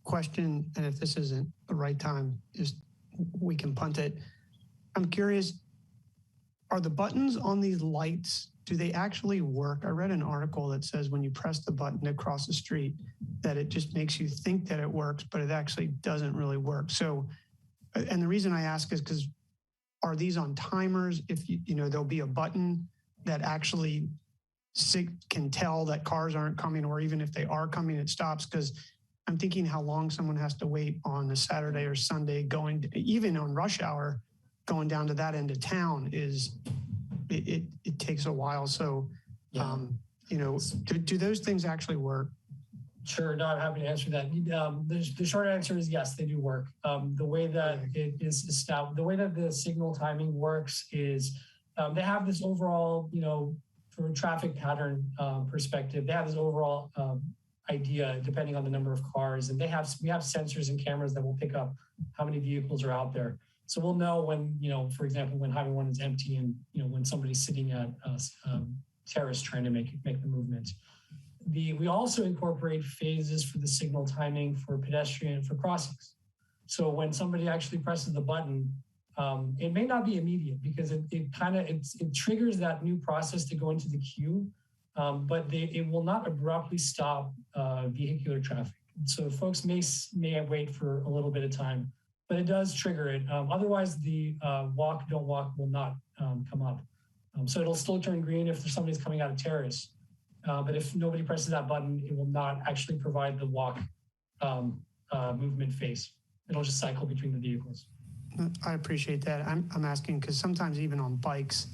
S9: question, and if this isn't the right time, just we can punt it. I'm curious, are the buttons on these lights, do they actually work? I read an article that says when you press the button across the street, that it just makes you think that it works, but it actually doesn't really work. So, and the reason I ask is because are these on timers? If there'll be a button that actually can tell that cars aren't coming, or even if they are coming, it stops. Because I'm thinking how long someone has to wait on a Saturday or Sunday even on rush hour, going down to that end of town it takes a while. So,
S4: Yeah.
S9: Do those things actually work?
S4: Sure, no, I'm happy to answer that. The short answer is yes, they do work. The way that it is established, the way that the signal timing works is they have this overall, from a traffic pattern perspective, they have this overall idea depending on the number of cars, and we have sensors and cameras that will pick up how many vehicles are out there. So we'll know when, for example, when Highway 1 is empty and, when somebody's sitting at Terrace trying to make the movement. We also incorporate phases for the signal timing for pedestrian, for crossings. So when somebody actually presses the button, it may not be immediate because it triggers that new process to go into the queue, but it will not abruptly stop vehicular traffic. So folks may wait for a little bit of time, but it does trigger it. Otherwise, the walk, don't walk will not come up. So it'll still turn green if somebody's coming out of Terrace. But if nobody presses that button, it will not actually provide the walk movement phase. It'll just cycle between the vehicles.
S9: I appreciate that. I'm asking because sometimes even on bikes,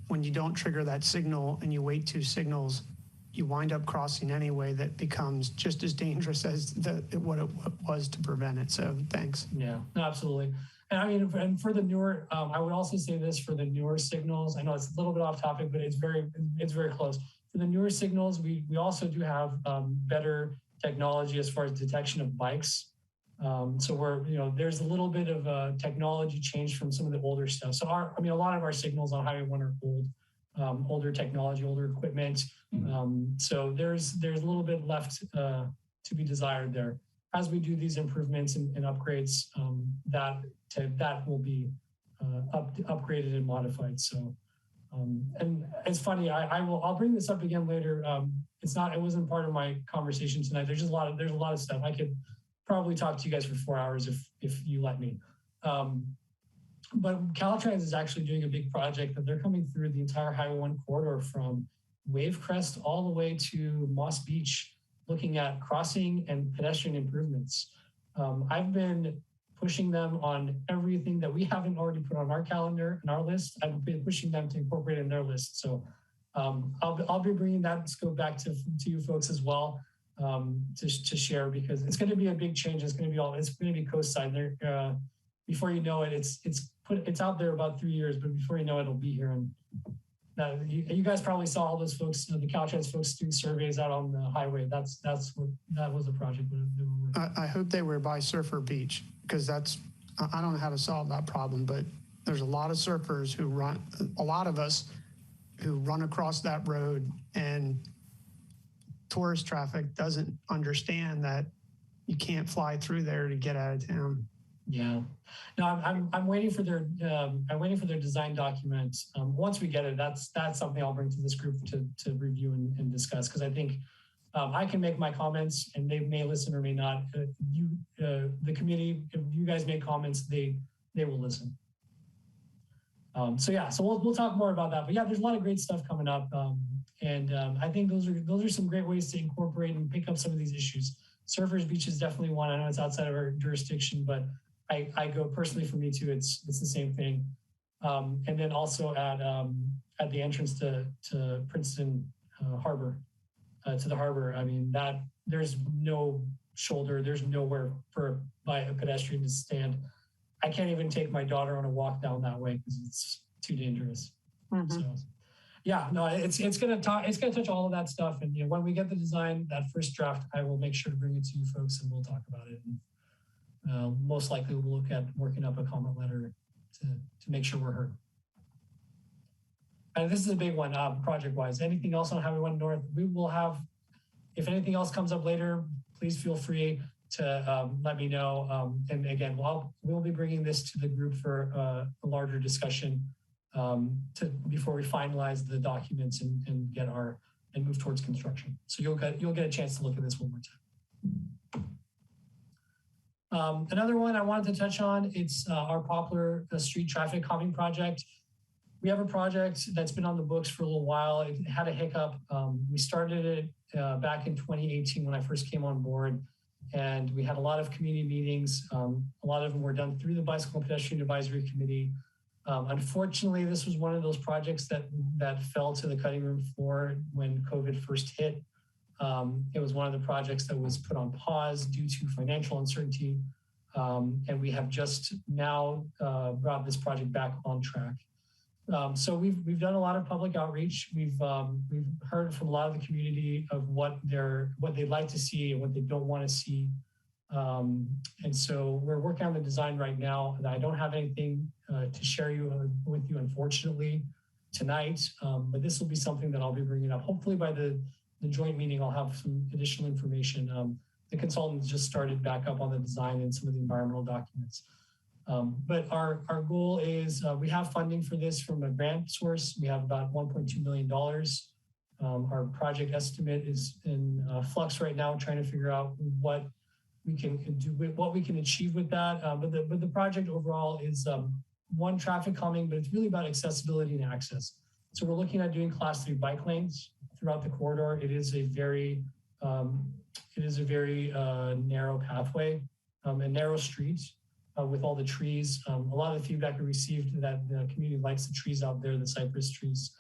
S9: when you don't trigger that signal and you wait 2 signals, you wind up crossing anyway. That becomes just as dangerous as what it was to prevent it. So thanks.
S4: Yeah, no, absolutely. And I mean, and for the newer, I would also say this for the newer signals. I know it's a little bit off topic, but it's very close. For the newer signals, we also do have better technology as far as detection of bikes. So there's a little bit of a technology change from some of the older stuff. So a lot of our signals on Highway 1 are older technology, older equipment. So there's a little bit left to be desired there. As we do these improvements and upgrades, that will be upgraded and modified. So, and it's funny, I'll bring this up again later. It wasn't part of my conversation tonight. There's a lot of stuff. I could probably talk to you guys for 4 hours if you let me. But Caltrans is actually doing a big project that they're coming through the entire Highway 1 corridor from Wavecrest all the way to Moss Beach, looking at crossing and pedestrian improvements. I've been pushing them on everything that we haven't already put on our calendar and our list. I've been pushing them to incorporate in their list. So I'll be bringing that scope back to you folks as well to share, because it's going to be a big change. It's going to be coast side there. Before you know it, it's out there about 3 years, but before you know it, it'll be here. And you guys probably saw all those folks, the Caltrans folks doing surveys out on the highway. That was the project.
S9: I hope they were by Surfer Beach, because I don't know how to solve that problem, but there's a lot of surfers who run, a lot of us who run across that road, and tourist traffic doesn't understand that you can't fly through there to get out of town.
S4: Yeah, no, I'm waiting for their design documents. Once we get it, that's something I'll bring to this group to review and discuss, because I think I can make my comments and they may listen or may not. The committee, if you guys make comments, they will listen. So we'll talk more about that. But yeah, there's a lot of great stuff coming up, and I think those are some great ways to incorporate and pick up some of these issues. Surfers Beach is definitely one. I know it's outside of our jurisdiction, but I go personally, for me too. It's the same thing. And then also at the entrance to Princeton Harbor, to the harbor. I mean, that there's no shoulder. There's nowhere by a pedestrian to stand. I can't even take my daughter on a walk down that way because it's too dangerous. Mm-hmm. So, Yeah, no, it's gonna touch all of that stuff. And when we get the design, that first draft, I will make sure to bring it to you folks and we'll talk about it. And most likely we'll look at working up a comment letter to make sure we're heard. And this is a big one, project-wise. Anything else on Highway 1 North? We will have, if anything else comes up later, please feel free to let me know. And again, we'll be bringing this to the group for a larger discussion before we finalize the documents and move towards construction. So you'll get a chance to look at this one more time. Another one I wanted to touch on, it's our Poplar Street Traffic Calming Project. We have a project that's been on the books for a little while. It had a hiccup. We started it back in 2018 when I first came on board, and we had a lot of community meetings. A lot of them were done through the Bicycle and Pedestrian Advisory Committee. Unfortunately, this was one of those projects that fell to the cutting room floor when COVID first hit. It was one of the projects that was put on pause due to financial uncertainty. And we have just now brought this project back on track. So we've done a lot of public outreach. We've heard from a lot of the community of what they'd like to see and what they don't want to see. And so we're working on the design right now. And I don't have anything to share with you, unfortunately, tonight. But this will be something that I'll be bringing up. Hopefully by the joint meeting, I'll have some additional information. The consultants just started back up on the design and some of the environmental documents. But our goal is we have funding for this from a grant source. We have about $1.2 million. Our project estimate is in flux right now, trying to figure out what we can do, what we can achieve with that. But the project overall is one, traffic calming, but it's really about accessibility and access. So we're looking at doing class 3 bike lanes throughout the corridor. It is a very narrow pathway and narrow streets. With all the trees. A lot of the feedback we received that the community likes the trees out there, the cypress trees.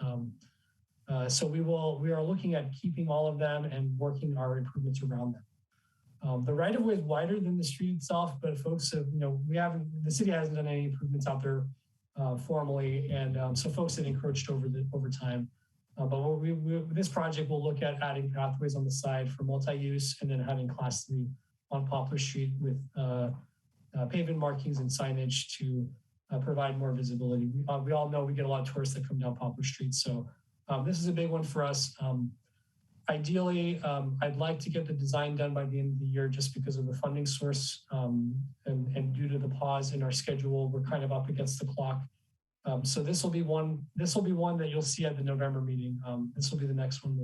S4: So we are looking at keeping all of them and working our improvements around them. The right of way is wider than the street itself, but folks have, the city hasn't done any improvements out there formally. And so folks have encroached over time. But this project will look at adding pathways on the side for multi-use and then having class 3 on Poplar Street with pavement markings and signage to provide more visibility. We all know we get a lot of tourists that come down Poplar Street. So this is a big one for us. Ideally, I'd like to get the design done by the end of the year just because of the funding source and due to the pause in our schedule, we're kind of up against the clock. So this will be one that you'll see at the November meeting. This will be the next one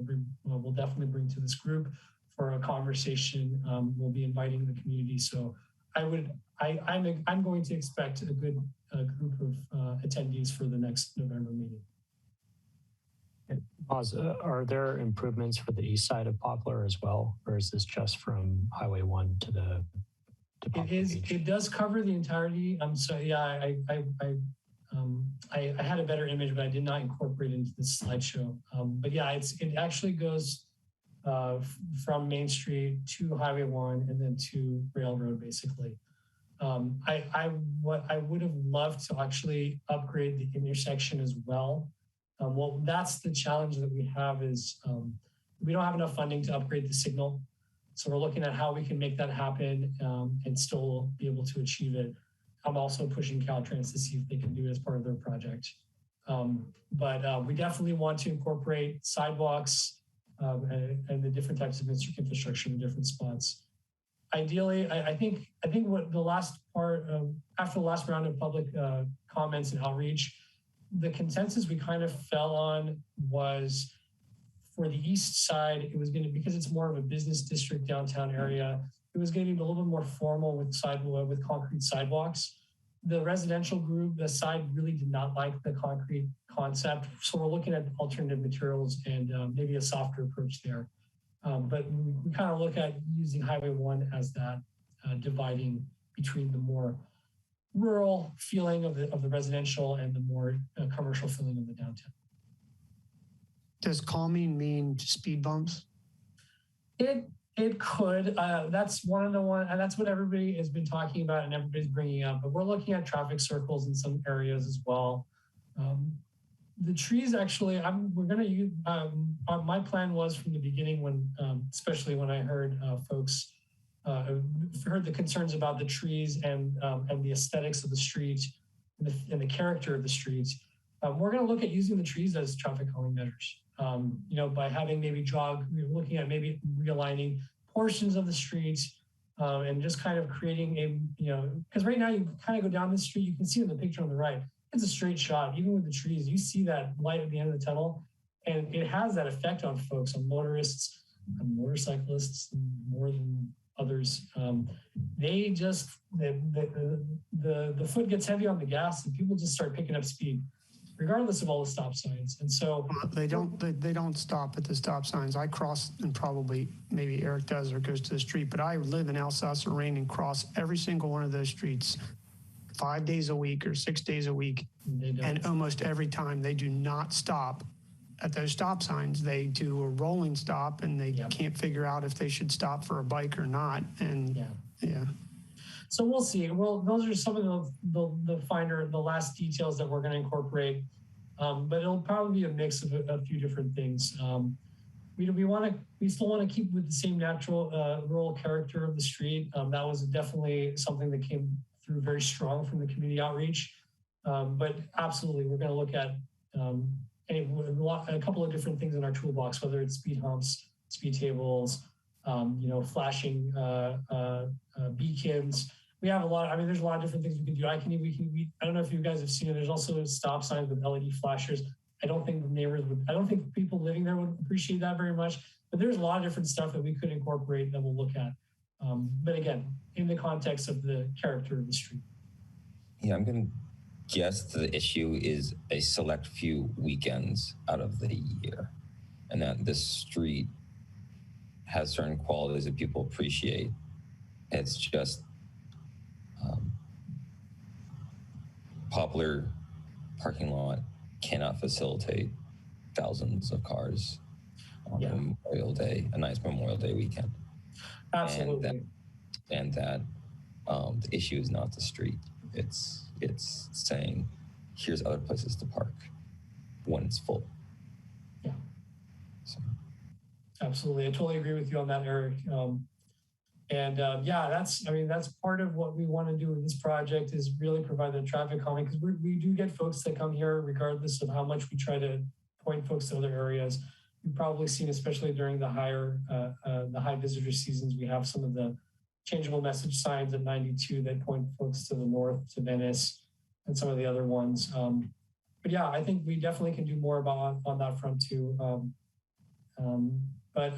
S4: we'll definitely bring to this group for a conversation. We'll be inviting the community. So I'm going to expect a good group of attendees for the next November meeting.
S12: Oz, are there improvements for the east side of Poplar as well, or is this just from Highway 1 to Poplar Beach?
S4: It does cover the entirety. So yeah, I had a better image, but I did not incorporate it into this slideshow. But yeah, it actually goes from Main Street to Highway 1 and then to Railroad, basically. I would have loved to actually upgrade the intersection as well. Well, that's the challenge that we have is we don't have enough funding to upgrade the signal. So we're looking at how we can make that happen and still be able to achieve it. I'm also pushing Caltrans to see if they can do it as part of their project. But we definitely want to incorporate sidewalks and the different types of infrastructure in different spots. Ideally, I think what the last part of, after the last round of public comments and outreach, the consensus we kind of fell on was for the east side, it was going to, because it's more of a business district downtown area, it was going to be a little bit more formal with concrete sidewalks. The residential group, the side really did not like the concrete concept. So we're looking at alternative materials and maybe a softer approach there. But we kind of look at using Highway 1 as that dividing between the more rural feeling of the residential and the more commercial feeling of the downtown.
S9: Does calming mean speed bumps?
S4: It could. That's one of the and that's what everybody has been talking about and everybody's bringing up. But we're looking at traffic circles in some areas as well. The trees actually, we're going to use, my plan was from the beginning when, especially when I heard folks, heard the concerns about the trees and the aesthetics of the street and the character of the streets. We're going to look at using the trees as traffic calming measures. By having maybe looking at maybe realigning portions of the streets and just kind of creating because right now you kind of go down the street, you can see in the picture on the right, it's a straight shot. Even with the trees, you see that light at the end of the tunnel, and it has that effect on folks, on motorists, on motorcyclists, more than others. They just the foot gets heavy on the gas, and people just start picking up speed, regardless of all the stop signs. And so
S9: they don't stop at the stop signs. I cross, and probably maybe Eric does or goes to the street, but I live in Alsace-Lorraine and cross every single one of those streets 5 days a week or 6 days a week. And almost every time they do not stop at those stop signs. They do a rolling stop, and they can't figure out if they should stop for a bike or not. And yeah.
S4: So we'll see. Well, those are some of the last details that we're going to incorporate. But it'll probably be a mix of a few different things. We still want to keep with the same natural rural character of the street. That was definitely something that came through very strong from the community outreach. But absolutely, we're going to look at a couple of different things in our toolbox, whether it's speed humps, speed tables, flashing beacons. We have a lot. There's a lot of different things we can do. I don't know if you guys have seen it. There's also stop signs with LED flashers. I don't think people living there would appreciate that very much, but there's a lot of different stuff that we could incorporate that we'll look at. But again, in the context of the character of the street.
S5: Yeah, I'm going to guess the issue is a select few weekends out of the year, and that this street has certain qualities that people appreciate. It's just popular parking lot cannot facilitate thousands of cars on Memorial Day, a nice Memorial Day weekend.
S4: Absolutely.
S5: And that the issue is not the street. It's saying, here's other places to park when it's full.
S4: Yeah.
S5: So.
S4: Absolutely. I totally agree with you on that, Eric. That's part of what we want to do with this project is really provide the traffic calming, because we do get folks that come here regardless of how much we try to point folks to other areas. You've probably seen, especially during the high visitor seasons, we have some of the changeable message signs at 92 that point folks to the north, to Venice, and some of the other ones. But yeah, I think we definitely can do more on that front too. But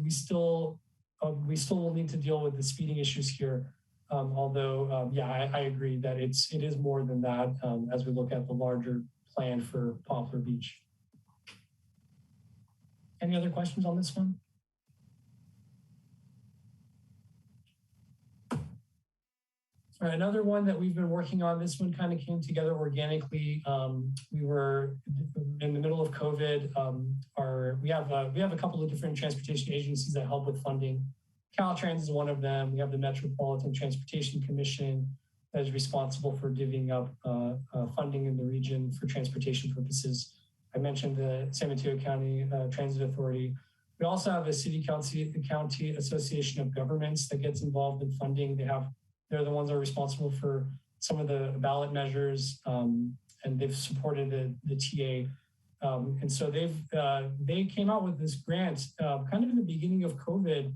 S4: we still will need to deal with the speeding issues here. I agree that it is more than that as we look at the larger plan for Poplar Beach. Any other questions on this one? All right, another one that we've been working on, this one kind of came together organically. We were in the middle of COVID. We have a couple of different transportation agencies that help with funding. Caltrans is one of them. We have the Metropolitan Transportation Commission that is responsible for divvying up funding in the region for transportation purposes. I mentioned the San Mateo County Transit Authority. We also have a county association of governments that gets involved in funding. They're the ones that are responsible for some of the ballot measures, and they've supported the TA. And so they came out with this grant kind of in the beginning of COVID,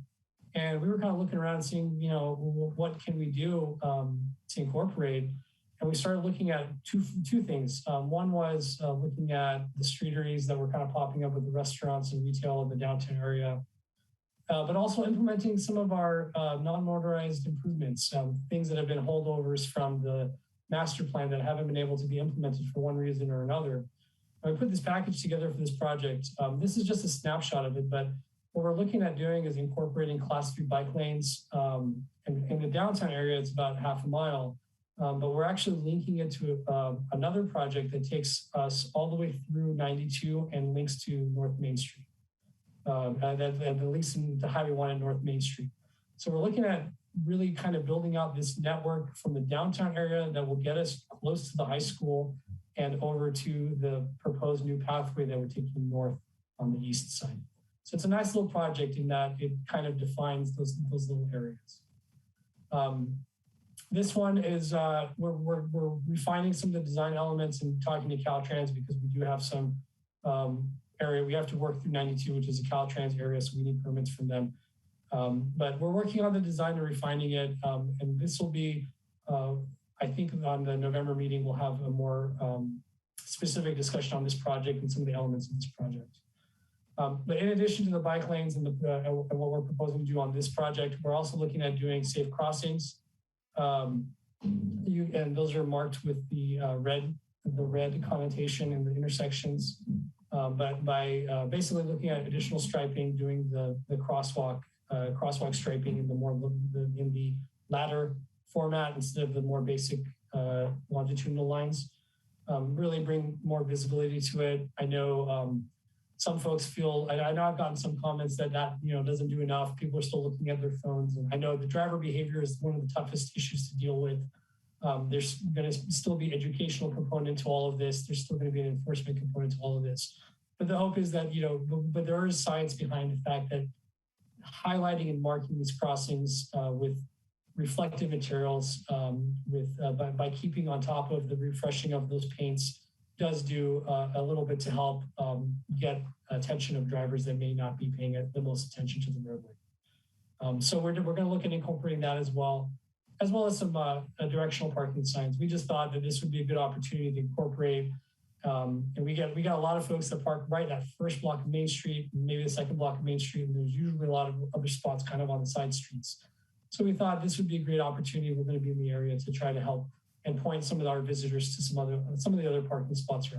S4: and we were kind of looking around and seeing, what can we do to incorporate? And we started looking at two things. One was looking at the streeteries that were kind of popping up with the restaurants and retail in the downtown area. But also implementing some of our non-motorized improvements, things that have been holdovers from the master plan that haven't been able to be implemented for one reason or another. And we put this package together for this project. This is just a snapshot of it, but what we're looking at doing is incorporating Class 3 bike lanes. In the downtown area, it's about half a mile, but we're actually linking it to another project that takes us all the way through 92 and links to North Main Street. At least in the Highway 1 and North Main Street. So we're looking at really kind of building out this network from the downtown area that will get us close to the high school and over to the proposed new pathway that we're taking north on the east side. So it's a nice little project in that it kind of defines those little areas. This one is, we're refining some of the design elements and talking to Caltrans because we do have some area. We have to work through 92, which is a Caltrans area, so we need permits from them. But we're working on the design and refining it. And this will be, I think on the November meeting, we'll have a more specific discussion on this project and some of the elements of this project. But in addition to the bike lanes and what we're proposing to do on this project, we're also looking at doing safe crossings. And those are marked with the red connotation in the intersections. But by basically looking at additional striping, doing the crosswalk striping in the ladder format instead of the more basic longitudinal lines, really bring more visibility to it. I know some folks feel, I know I've gotten some comments that doesn't do enough. People are still looking at their phones. And I know the driver behavior is one of the toughest issues to deal with. There's going to still be educational component to all of this. There's still going to be an enforcement component to all of this. But the hope is that, but there is science behind the fact that highlighting and marking these crossings with reflective materials, by keeping on top of the refreshing of those paints does do a little bit to help get attention of drivers that may not be paying the most attention to the roadway. So we're going to look at incorporating that as well as some directional parking signs. We just thought that this would be a good opportunity to incorporate. And we got a lot of folks that park right that first block of Main Street, maybe the second block of Main Street, and there's usually a lot of other spots kind of on the side streets. So we thought this would be a great opportunity. We're going to be in the area to try to help and point some of our visitors to some of the other parking spots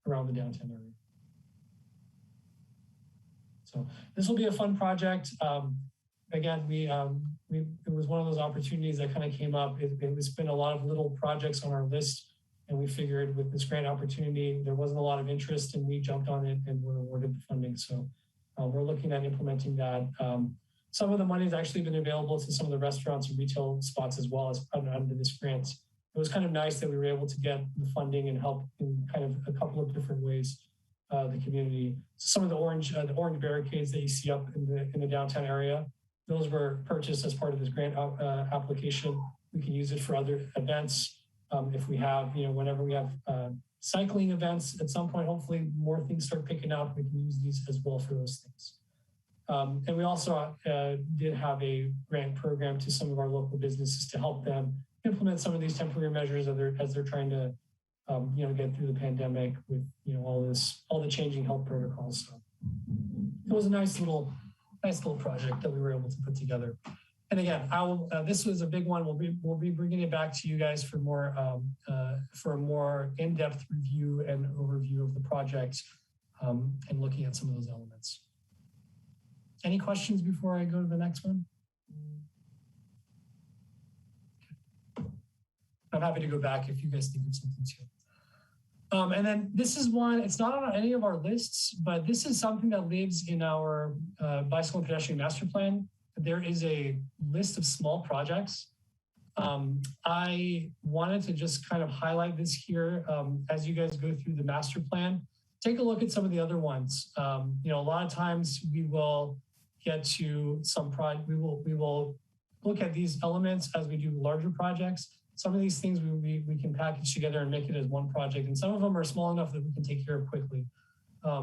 S4: around the downtown area. So this will be a fun project. Again, it was one of those opportunities that kind of came up. It's been a lot of little projects on our list, and we figured with this grant opportunity, there wasn't a lot of interest, and we jumped on it and were awarded the funding. So we're looking at implementing that. Some of the money has actually been available to some of the restaurants and retail spots as well as under this grant. It was kind of nice that we were able to get the funding and help in kind of a couple of different ways the community. Some of the orange barricades that you see up in the downtown area, those were purchased as part of this grant application. We can use it for other events. If we have, whenever we have cycling events at some point, hopefully more things start picking up, we can use these as well for those things. And we also did have a grant program to some of our local businesses to help them implement some of these temporary measures as they're trying to, get through the pandemic with, all the changing health protocols. So it was a nice little project that we were able to put together. And again, this was a big one. We'll be bringing it back to you guys for a more in-depth review and overview of the project and looking at some of those elements. Any questions before I go to the next one? I'm happy to go back if you guys think of something too. And then this is one, it's not on any of our lists, but this is something that lives in our bicycle and pedestrian master plan. There is a list of small projects. I wanted to just kind of highlight this here as you guys go through the master plan. Take a look at some of the other ones. A lot of times we will get to some we will look at these elements as we do larger projects. Some of these things we can package together and make it as one project, and some of them are small enough that we can take care of quickly.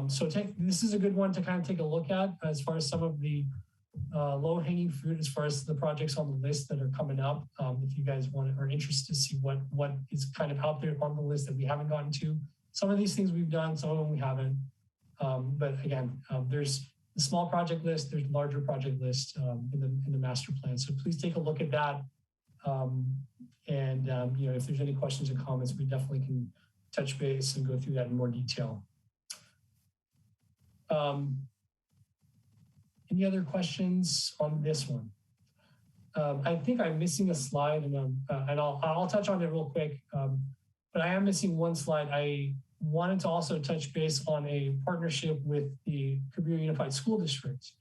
S4: So this is a good one to kind of take a look at as far as some of the low-hanging fruit as far as the projects on the list that are coming up. If you guys are interested to see what is kind of out there on the list that we haven't gotten to. Some of these things we've done, some of them we haven't. But again, there's the small project list, there's larger project list in the master plan. So please take a look at that. If there's any questions or comments, we definitely can touch base and go through that in more detail. Any other questions on this one? I think I'm missing a slide, and I'll touch on it real quick. But I am missing one slide. I wanted to also touch base on a partnership with the Cabrillo Unified School District.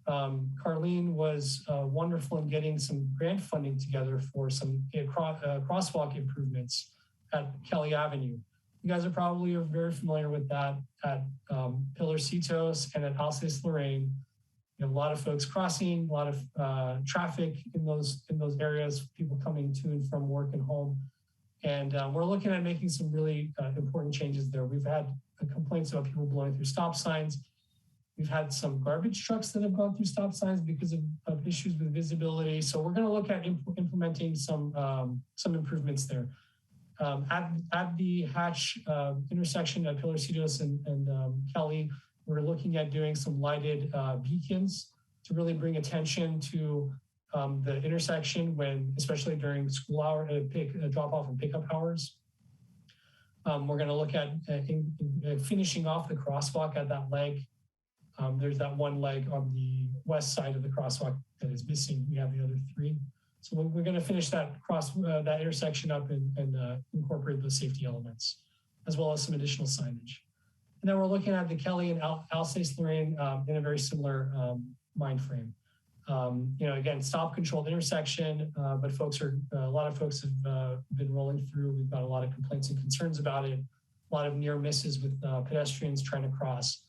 S4: Carlene was wonderful in getting some grant funding together for some crosswalk improvements at Kelly Avenue. You guys are probably very familiar with that at Pilarcitos and at Alsace-Lorraine. You have a lot of folks crossing, a lot of traffic in those areas, people coming to and from work and home. And we're looking at making some really important changes there. We've had complaints about people blowing through stop signs. We've had some garbage trucks that have gone through stop signs because of issues with visibility. So we're going to look at implementing some improvements there. At the Hatch intersection at Pilarcitos and Kelly, we're looking at doing some lighted beacons to really bring attention to the intersection when, especially during school hour, drop off and pickup hours. We're going to look at finishing off the crosswalk at that leg. There's that one leg on the west side of the crosswalk that is missing. We have the other three. So we're going to finish that that intersection up and incorporate those safety elements, as well as some additional signage. And then we're looking at the Kelly and Alsace-Lorraine in a very similar mind frame. Again, stop controlled intersection, but a lot of folks have been rolling through. We've got a lot of complaints and concerns about it. A lot of near misses with pedestrians trying to cross.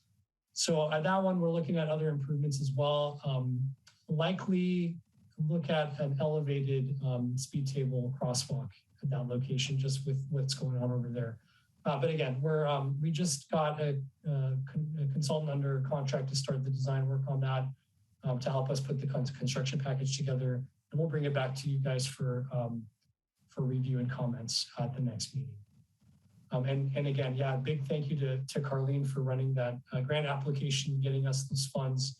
S4: So at that one, we're looking at other improvements as well. Likely look at an elevated speed table crosswalk at that location, just with what's going on over there. But again, we just got a consultant under contract to start the design work on that to help us put the construction package together, and we'll bring it back to you guys for review and comments at the next meeting. And again, yeah, big thank you to Carlene for running that grant application, getting us those funds.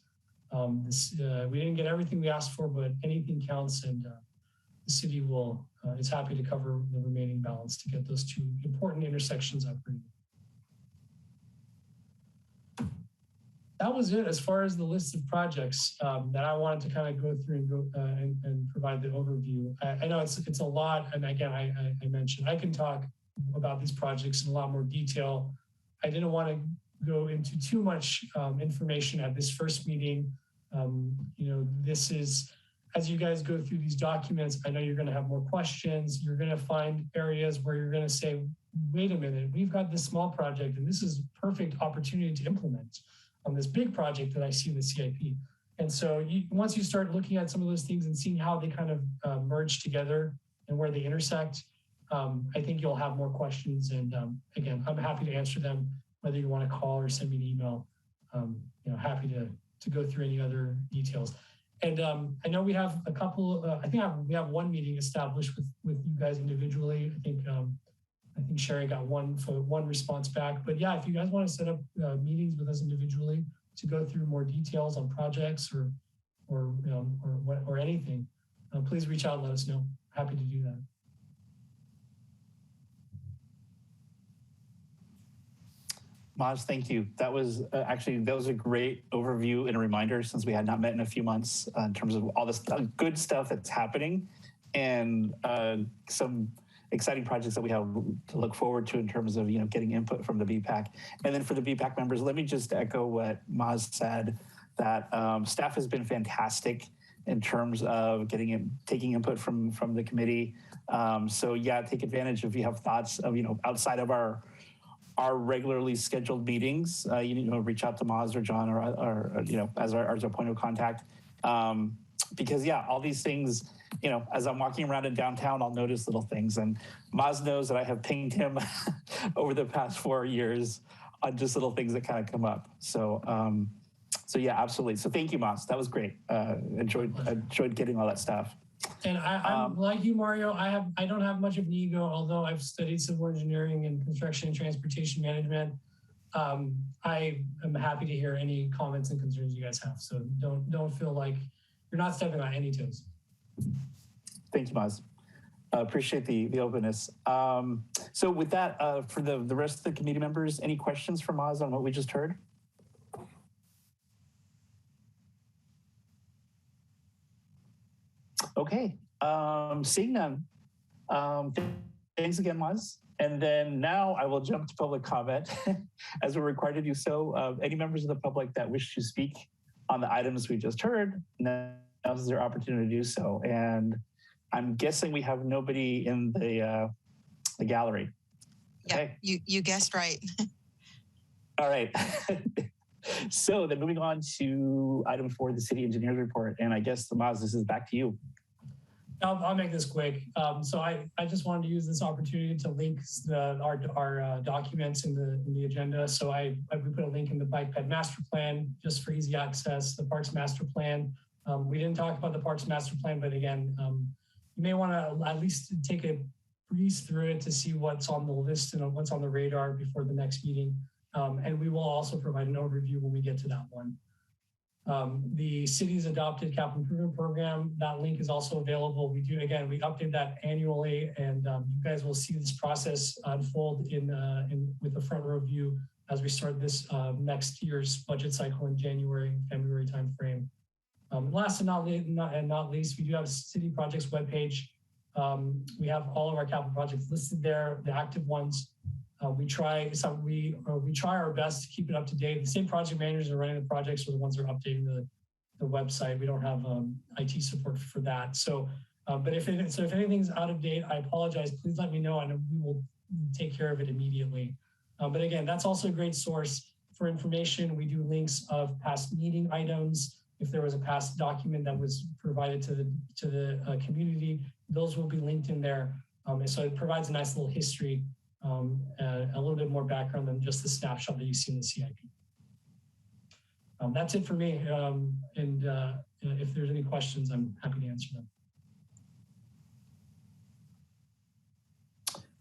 S4: We didn't get everything we asked for, but anything counts, and the city is happy to cover the remaining balance to get those two important intersections upgraded. That was it as far as the list of projects that I wanted to kind of go through and provide the overview. I know it's a lot, and again, I mentioned I can talk about these projects in a lot more detail. I didn't want to go into too much information at this first meeting. This is, as you guys go through these documents, I know you're going to have more questions. You're going to find areas where you're going to say, wait a minute, we've got this small project and this is perfect opportunity to implement on this big project that I see in the CIP. And so once you start looking at some of those things and seeing how they kind of merge together and where they intersect, I think you'll have more questions. And again, I'm happy to answer them, whether you want to call or send me an email. Happy to go through any other details. And I know we have a couple, we have one meeting established with you guys individually. I think Sherry got one response back, but yeah, if you guys want to set up meetings with us individually to go through more details on projects or anything, please reach out and let us know. Happy to do that.
S6: Maj, thank you. That was a great overview and a reminder, since we had not met in a few months, in terms of all this good stuff that's happening and some exciting projects that we have to look forward to in terms of getting input from the BPAC. And then for the BPAC members, let me just echo what Maz said, that staff has been fantastic in terms of taking input from the committee. So yeah, take advantage if you have thoughts of outside of our regularly scheduled meetings. Reach out to Maz or John or as our point of contact. Because yeah, all these things, as I'm walking around in downtown, I'll notice little things. And Maz knows that I have pinged him over the past 4 years on just little things that kind of come up. So yeah, absolutely. So thank you, Maz. That was great. Enjoyed getting all that stuff.
S4: And I'm like you, Mario, I don't have much of an ego, although I've studied civil engineering and construction and transportation management. I am happy to hear any comments and concerns you guys have. So don't feel like you're not stepping on any toes.
S6: Thank you, Maz. Appreciate the openness. So with that, for the rest of the committee members, any questions for Maz on what we just heard? Okay, seeing none. Thanks again, Maz. And then now I will jump to public comment as we're required to do so. Any members of the public that wish to speak on the items we just heard, now is their opportunity to do so. And I'm guessing we have nobody in the gallery.
S1: Yeah,
S6: Okay.
S1: you guessed right.
S6: All right. So then moving on to item 4, the city engineer's report. And I guess, Maz, this is back to you.
S4: I'll make this quick. So I just wanted to use this opportunity to link our documents in the agenda. So we put a link in the bike ped master plan just for easy access, the parks master plan. We didn't talk about the parks master plan, but again, you may want to at least take a breeze through it to see what's on the list and what's on the radar before the next meeting. And we will also provide an overview when we get to that one. The city's adopted capital improvement program, that link is also available. We update that annually, and you guys will see this process unfold with the front row view as we start this next year's budget cycle in January, February timeframe. Last and not least, we do have a city projects webpage. We have all of our capital projects listed there, the active ones. We try our best to keep it up to date. The same project managers are running the projects are the ones that are updating the website. We don't have IT support for that. So, but if anything's out of date, I apologize. Please let me know, and we will take care of it immediately. But again, that's also a great source for information. We do links of past meeting items. If there was a past document that was provided to the community, those will be linked in there. And so it provides a nice little history. A little bit more background than just the snapshot that you see in the CIP. That's it for me. If there's any questions, I'm happy to answer them.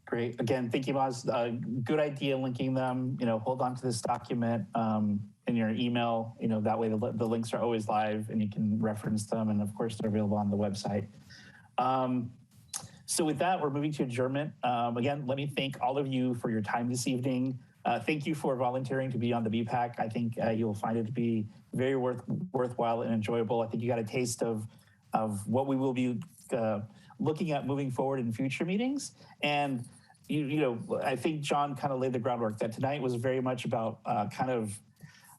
S6: Great. Again, thank you, Maz. Good idea linking them. Hold on to this document in your email. That way the links are always live and you can reference them. And of course, they're available on the website. So with that, we're moving to adjournment. Again, let me thank all of you for your time this evening. Thank you for volunteering to be on the BPAC. I think you'll find it to be very worthwhile and enjoyable. I think you got a taste of what we will be looking at moving forward in future meetings. And I think John kind of laid the groundwork that tonight was very much about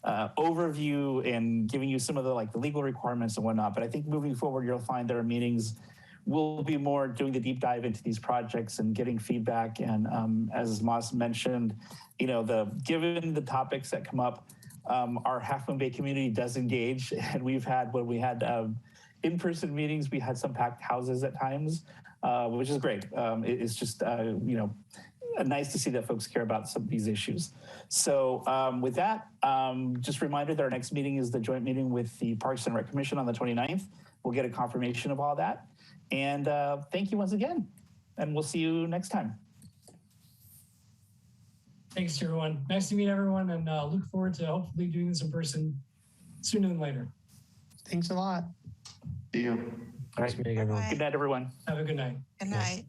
S6: overview and giving you some of the legal requirements and whatnot. But I think moving forward, you'll find there are meetings we'll be more doing the deep dive into these projects and getting feedback. And as Mas mentioned, given the topics that come up, our Half Moon Bay community does engage. And when we had in-person meetings, we had some packed houses at times, which is great. It's just, nice to see that folks care about some of these issues. So with that, just a reminder that our next meeting is the joint meeting with the Parks and Rec Commission on the 29th. We'll get a confirmation of all that. And thank you once again, and we'll see you next time.
S4: Thanks, everyone. Nice to meet everyone, and look forward to hopefully doing this in person sooner than later.
S9: Thanks a lot.
S6: See you. All right. Good night, everyone.
S4: Have a good night.
S1: Good night.